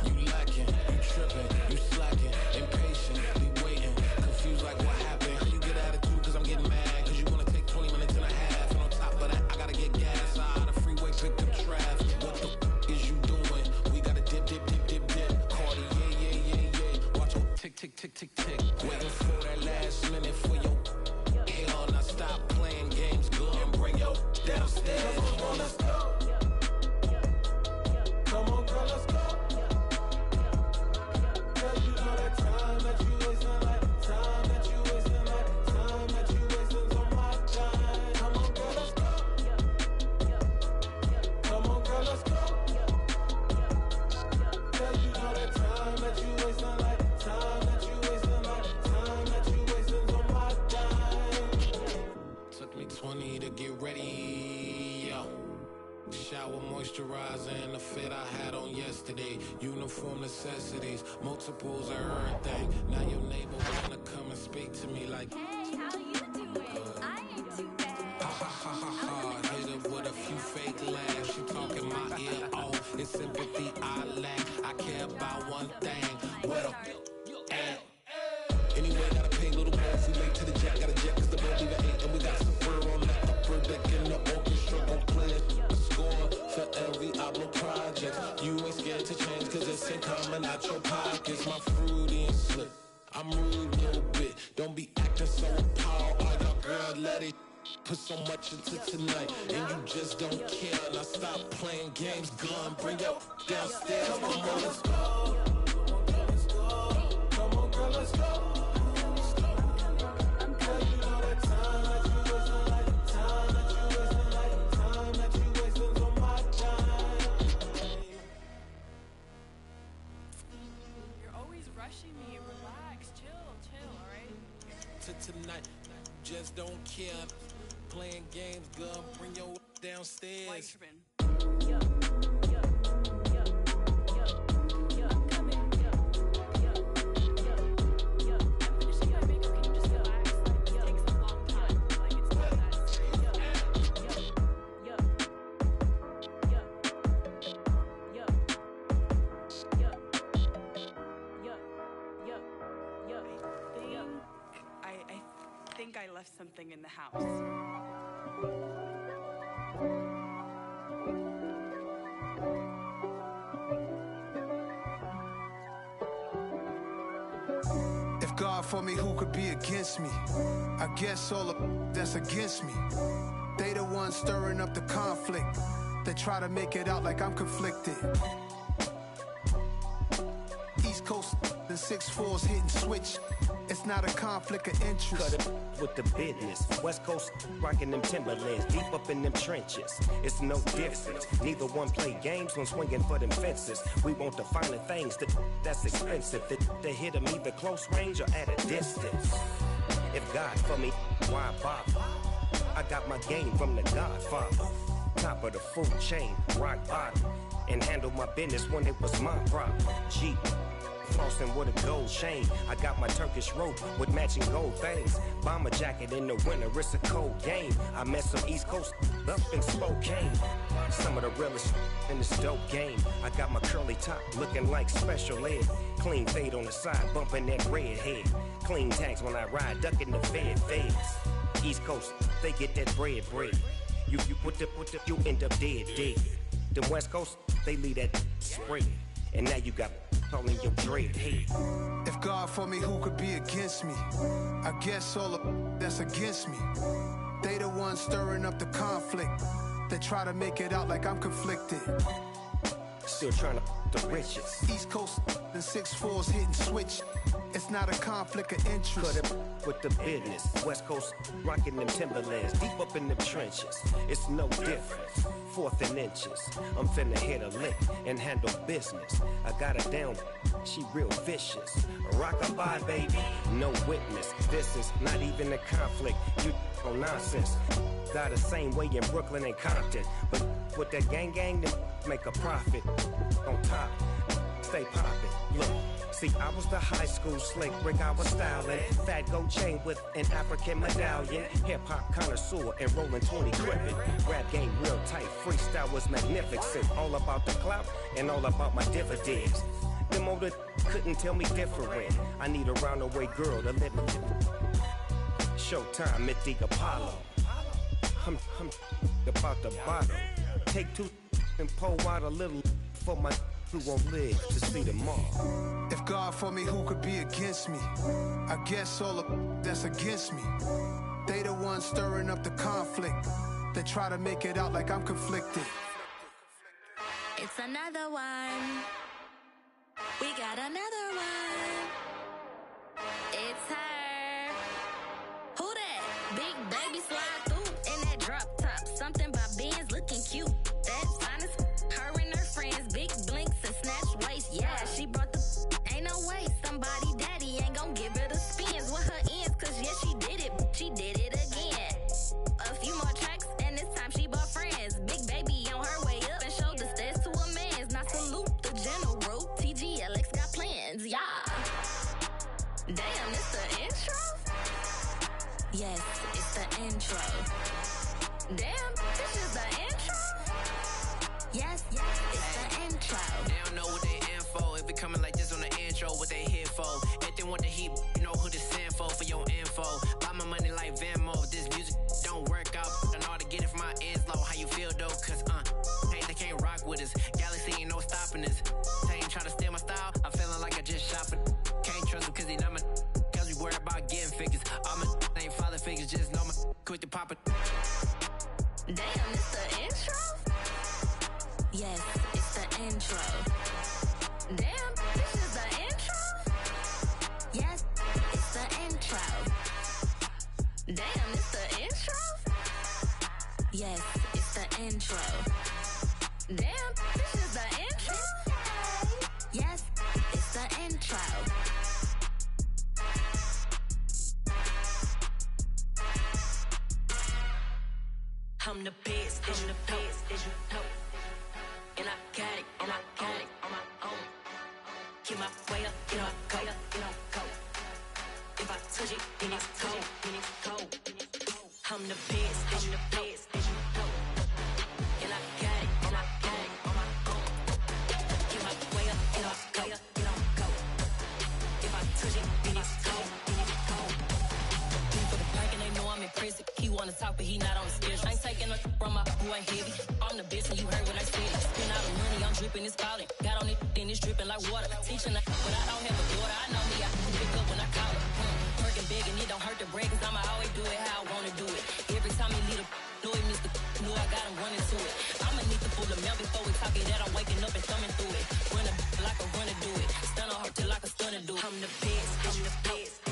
You lacking, you tripping, you slacking, impatient, be waiting, confused like what happened. How you get attitude cause I'm getting mad, cause you wanna take 20 minutes and a half. And on top of that, I gotta get gas out of the freeway, pick up traffic. What the is you doing? We gotta dip, dip, dip, dip, dip. Cardi, yeah. Watch your tick, tick, tick, tick, tick. Waiting for that last minute for your hell. Now stop playing games, go and bring your downstairs. Come on, let's go. Come on, girl, let's go. Cause you know that time that you wasting, like time that you wasting, like time that you wasting's on my time. Come on, girl, let's go. Come on, girl, let's go. Cause you know that time that you wasting, like time that you wasting, like time that you wasting's on my time. Took me 20 to get ready, yo. Shower, moisturizer, and the fit I had on yesterday. Uniform necessities, multiples of everything. Now your neighbor wanna come and speak to me like, hey, how you doing? I ain't too bad. Ha ha ha ha ha. Hit her with a few fake laughs. She talking my ear off. It's sympathy I lack. I care about one thing. What up? Anyway, gotta pay a little more if we late to the jet. Got a jet cause the boat leave at 8 and we got some fur on the upper deck and the orchestra gon' play a score for every album project. You ain't scared to change cause it's ain't coming out your pockets. My fruity and slip, I'm rude a little bit. Don't be acting so put so much into tonight, and you just don't care. Now stop playing games, gun, bring your downstairs. Come on, girl, let's go. Come on, girl, let's go. Tonight, just don't care. Playing games, girl, bring your downstairs. I left something in the house. If God for me, who could be against me? I guess all of that's against me. They the ones stirring up the conflict. They try to make it out like I'm conflicted. East Coast, the 6'4s hitting switch. It's not a conflict of interest. Cut it with the business. West Coast rocking them Timberlands, deep up in them trenches. It's no difference. Neither one play games when swinging for them fences. We want the finer things that's expensive. They hit them either close range or at a distance. If God for me, why bother? I got my game from the Godfather. Top of the food chain, rock bottom. And handle my business when it was my problem. Jeep. Flossing with a gold chain. I got my Turkish rope with matching gold things. Bomber jacket in the winter, it's a cold game. I met some East Coast up in Spokane. Some of the realest in this dope game. I got my curly top looking like special ed. Clean fade on the side, bumping that red head. Clean tags when I ride, ducking the feds. East Coast, they get that bread. You put the, you end up dead. The West Coast, they leave that spread. And now you got calling your dread head. If God for me, who could be against me? I guess all of that's against me. They the ones stirring up the conflict. They try to make it out like I'm conflicted. Still trying to the riches. East Coast, the 6'4s hitting switch. It's not a conflict of interest. Cut it with the business. West Coast rocking them Timberlands, deep up in them trenches. It's no difference. 4th and inches. I'm finna hit a lick and handle business. I got her down, she real vicious. Rock-a-bye, baby, no witness. This is not even a conflict. You on nonsense. Got the same way in Brooklyn and Compton. But with that gang, then make a profit. On top, stay poppin'. Look. See, I was the high school slick Rick, I was styling. Fat gold chain with an African medallion. Hip-hop connoisseur and rolling 20 crippin'. Rap game real tight, freestyle was magnificent. All about the clout and all about my dividends. Them older couldn't tell me different. I need a roundaway girl to let me. Showtime at the Apollo. I'm about the bottom. Take 2 and pour out a little for my who won't live to see tomorrow. If God for me, who could be against me? I guess all of that's against me. They the ones stirring up the conflict. They try to make it out like I'm conflicted. It's another one. We got another one. It's her. Who that? Big baby slide through in that drop top. Something by Benz looking cute. That's honest. Her and her friends, big blinks and snatch waist. Yeah, she brought the. Ain't no way somebody daddy ain't gon' give her the spins with her ends. Cause yeah, she did it. She did it again. A few more tracks and this time she bought friends. Big baby on her way up and showed the stairs to a man's. Now salute the general. TGLX got plans, yeah. Damn, it's the intro? Yes, it's the intro. Damn, this is the intro? Yes, it's the intro. They don't know what they in for. If it coming like this on the intro, what they here for? If they want the heat, you know who to send for your info. Buy my money like Venmo. If this music don't work out, I know how to get it from my ends low. How you feel though? Cause hey, they can't rock with us. Galaxy ain't no stopping us. They ain't trying to steal my style. I'm feeling like I just shot for. Can't trust them cause they not my. Cause we worried about start getting figures. All my ain't father figures, just know my quick to pop it. Damn, it's the intro? Yes, it's the intro. Damn, this is the intro? Yes, it's the intro. Damn, it's the intro? Yes, it's the intro. Damn, this is the intro? Yes, it's the intro. I'm the best, I'm the best, as you know. And I got it, and I got it on my own. Get my way up, get on go, get on go. If I touch it, then it's cold, then it's cold. I'm the best, as you know. And I got it, and I got it on my own. Get my way up, get on go, get on go. If I touch it, then it's cold, then it's cold. For the bank and they know I'm in prison. He wanna talk, but he not on the schedule. I ain't taking no from my who ain't heavy. I'm the best, and you heard what I said. Spend all the money, I'm dripping, it's falling. Got on it, then it's dripping like water. Teaching, but I don't have a daughter. I know me, I can pick up when I call it. Working big, and it don't hurt to break, cause I'ma always do it how I wanna do it. Every time he lead a know it, Mr. Know I got him running to it. I'ma need to pull the mail before we talk it that I'm waking up and thumbing through it. Run a like a runner do it. Stun on her till like a stunner do it. I'm the best, I'm the best.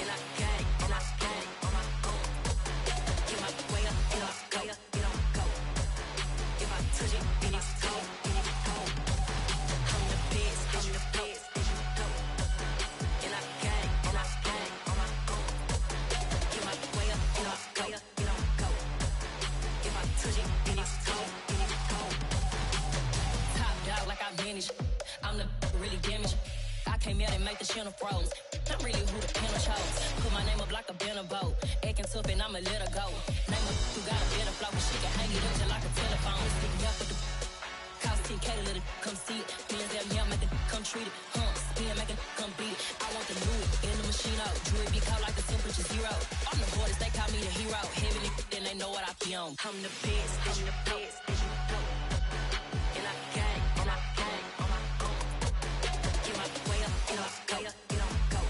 And I got it, and I got it on my own. Get my way up, get on go, get on go. If I touch it, then it's cold, then it's cold. I'm the best, I'm the best. And I got it, and I got it on my own. Get my way up, get on go, get on go. If I touch it, then it's cold, then it's cold. Top dog like I manage. I'm the really damaged. I came out and make the channel froze. I'm really who the panel chose. Put my name up like a banner boat. Acting tough and I'ma let her go. Name her who got a better flow, but she can hang it up just like a telephone. Stick me up with the cost 10K to let it come see it. Hands down, yeah, make it come treat it. Spin, make it come beat it. I want the Louis in the machine out. Jewelry be caught like the temperature zero. I'm the hardest, they call me the hero. Heavily, then they know what I be on. I'm the best, I'm the best. And I got it, and I got it on my own. Get my way up, get on go, get on go.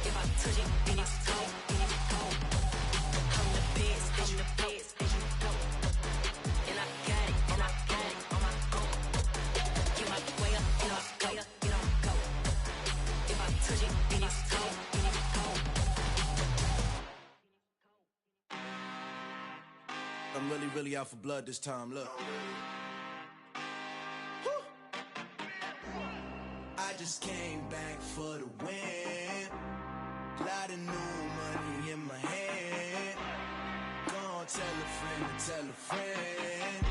If I touch it, then it's cold, then it's cold. I'm the best, I'm the best. And I got it, and I got it on my own. Get my way up, get on go, get on go. If I touch it, then it's cold, then it's cold. I'm really, really out for blood this time, look. I just came back for the win. Lot of new money in my hand. Gonna tell a friend to tell a friend.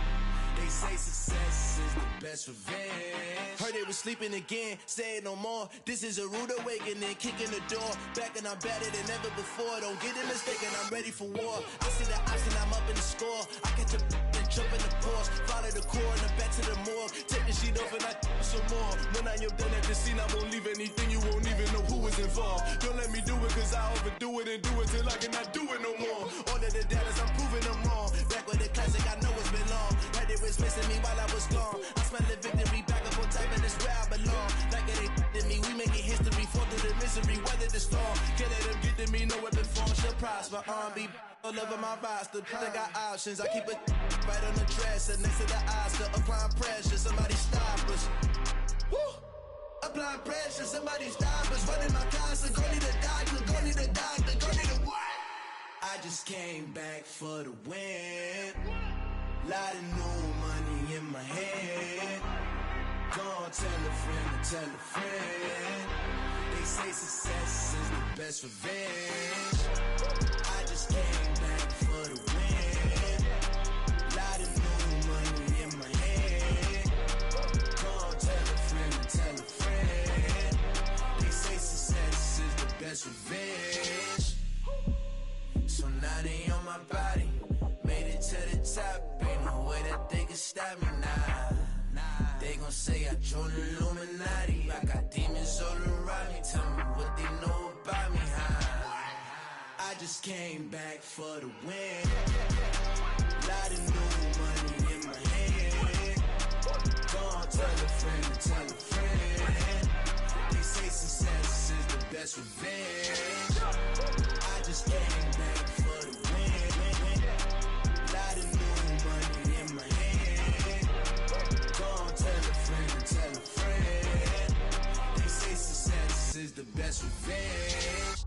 They say success is the best revenge. Heard they was sleeping again, say it no more. This is a rude awakening, kicking the door. Back and I'm better than ever before. Don't get it mistaken, I'm ready for war. I see the option, I'm up in the score. I catch a and jump in the Porsche. Follow the core and the back to the morgue. Take the sheet off and I some more. When I am done at the scene, I won't leave anything. You won't even know who was involved. Don't let me do it, cause I overdo it and do it till I cannot do it no more. All of the doubters, I'm proving them wrong. Back with the classic, I know it's been long. Heard it was missing me while I was gone. I smell the victory back up on top, and it's where I belong. Like it ain't to me, we making history. Fall through the misery, weather the storm. Can't let them get to me, no weapon form shall prosper. R&B all over my roster. I got options, I keep it right on the dresser. Next to the Oscar, applying pressure. Somebody stop us. Woo! Applying pressure, somebody stop us. Running my casa, go need a doctor, go need a doctor, go need a what? I just came back for the win. Lot of new money in my hand. Gonna tell a friend to tell a friend. They say success is the best revenge. I just came back for the win. Lot of new money in my hand. Gonna tell a friend to tell a friend. They say success is the best revenge. So now they on my body. Made it to the top. Ain't no way that they can stop me now. They gon' say I joined the Illuminati. I got demons all around me. Tell me what they know about me, huh? I just came back for the win. Lot of new money in my hand. Gonna tell a friend to tell a friend. They say success is the best revenge. I just came back for the win. Lot of new money in my hand. Go on, tell a friend, tell a friend. They say success is the best revenge.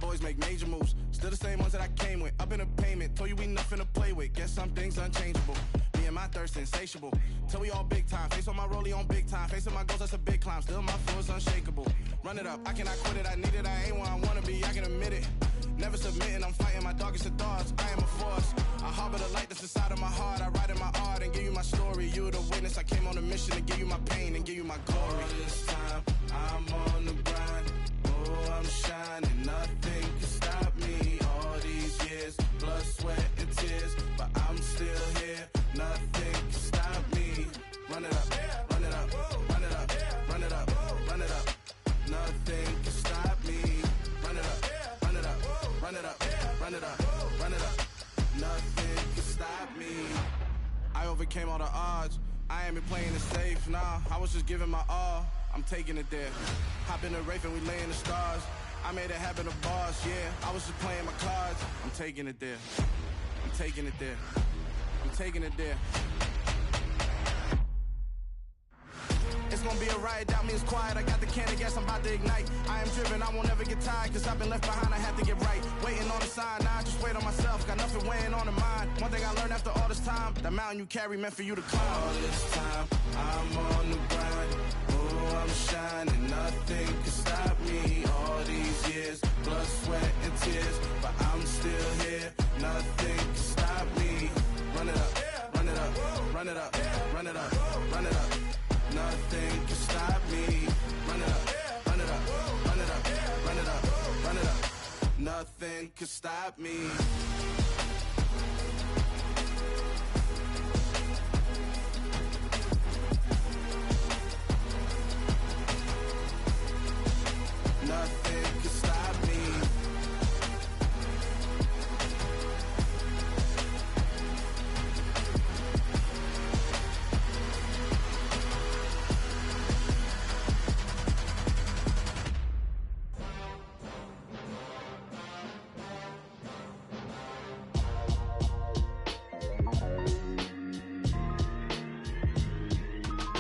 Boys make major moves, still the same ones that I came with. Up in a payment, told you we nothing to play with. Guess some things unchangeable. Me and my thirst insatiable. Till we all big time. Face on my rollie on big time. Facing my goals, that's a big climb. Still my flow is unshakable. Run it up, I cannot quit it. I need it, I ain't where I wanna be. I can admit it. Never submitting, I'm fighting my darkest of thoughts. I am a force. I harbor the light that's inside of my heart. I write in my art and give you my story. You the witness. I came on a mission to give you my pain and give you my glory. All this time, I'm on the grind. Oh, I'm shining. Nothing can stop me. All these years, blood, sweat, and tears, but I'm still here. Nothing can stop me. Run it up, run it up, run it up, run it up, run it up. Nothing can stop me. Run it up, run it up, run it up, run it up, run it up. Nothing can stop me. I overcame all the odds. I ain't been playing it safe, nah. I was just giving my all. I'm taking it there. Hop in the Wraith and we lay in the stars. I made it happen to boss, yeah. I was just playing my cards. I'm taking it there. I'm taking it there. I'm taking it there. It's gonna be a riot, doubt me it's quiet. I got the can of gas, I'm about to ignite. I am driven, I won't ever get tired, cause I've been left behind, I have to get right. Waiting on the sign, now I just wait on myself. Got nothing weighing on the mind. One thing I learned after all this time, the mountain you carry meant for you to climb. All this time, I'm on the grind. Oh, I'm shining, nothing can stop me. All these years, blood, sweat, and tears, but I'm still here. Nothing can stop me. Run it up, run it up, run it up, run it up, run it up. Nothing can stop me. Run it up, run it up, run it up, run it up, run it up. Nothing can stop me. Nothing can stop me.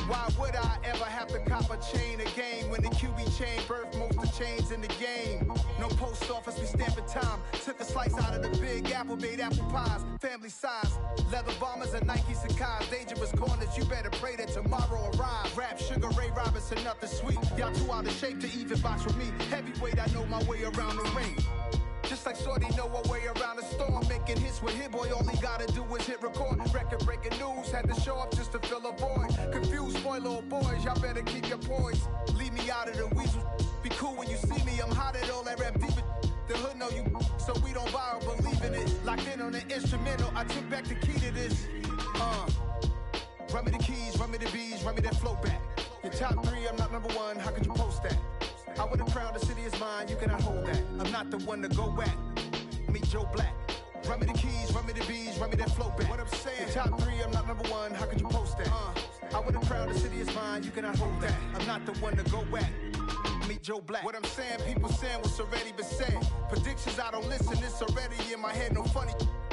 Why would I ever have to cop a chain again when the QB chain birthed most of the chains in the game? No post office, we stamping time. Took a slice out of the big apple, made apple pies, family size. Leather bombers and Nike Sacai's. Dangerous corners, you better pray that tomorrow arrives. Rap, Sugar Ray Robinson, nothing sweet. Y'all too out of shape to even box with me. Heavyweight, I know my way around the ring. Just like Shorty know her way around the storm. Making hits with Hit Boy, all he gotta do is hit record. Record breaking news, had to show up just to fill a void. Confused, spoiled little boys, y'all better keep your poise. Leave me out of the weasel. Be cool when you see me, I'm hot at all that rap deep. The hood know you, so we don't borrow, believe in it. Locked in on the instrumental, I took back the key to this. Run me the keys, run me the bees, run me that flow back. Your top three, I'm not number one, how could you post that? I would've crowned the city is mine, you cannot hold that. I'm not the one to go at. Meet Joe Black. Run me the keys, run me the bees, run me that flow back. What I'm saying, your top three, I'm not number one, how could you post that? I would've crowned the city is mine, you cannot hold that. I'm not the one to go at. Meet Joe Black. What I'm saying, people saying what's already been said. Predictions, I don't listen, it's already in my head, no funny.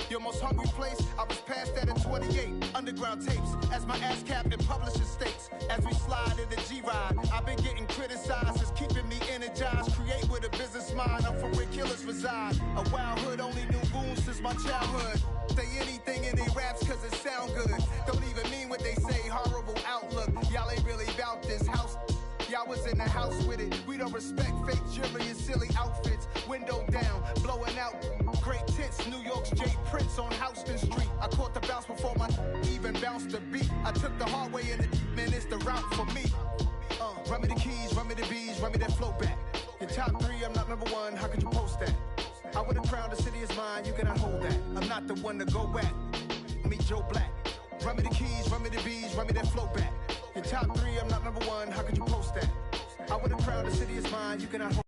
Your most hungry place, I was past that at 28. Underground tapes, as my ass cap in publishing states. As we slide in the G-Ride, I've been getting criticized, it's keeping me energized. Create with a business mind, I'm from where killers reside. A wild hood, only knew goons since my childhood. Say anything in they raps cause it sound good. Don't even mean what they say, horrible outlook. Y'all ain't really about this house. Y'all was in the house with it. We don't respect fake jewelry and silly outfits. Window down, blowing out. Great tits, New York's J. Prince on Houston Street. I caught the bounce before my even bounced the beat. I took the hard way in it, man, it's the route for me. Run me the keys, run me the bees, run me that flow back. Your top three, I'm not number one, how could you post that? I would've crowned the city is mine, you cannot hold that. I'm not the one to go at. Meet Joe Black. Run me the keys, run me the bees, run me that flow back. Your top 3, I'm not number 1, how could you post that? I would've crowned the city is mine, you cannot hold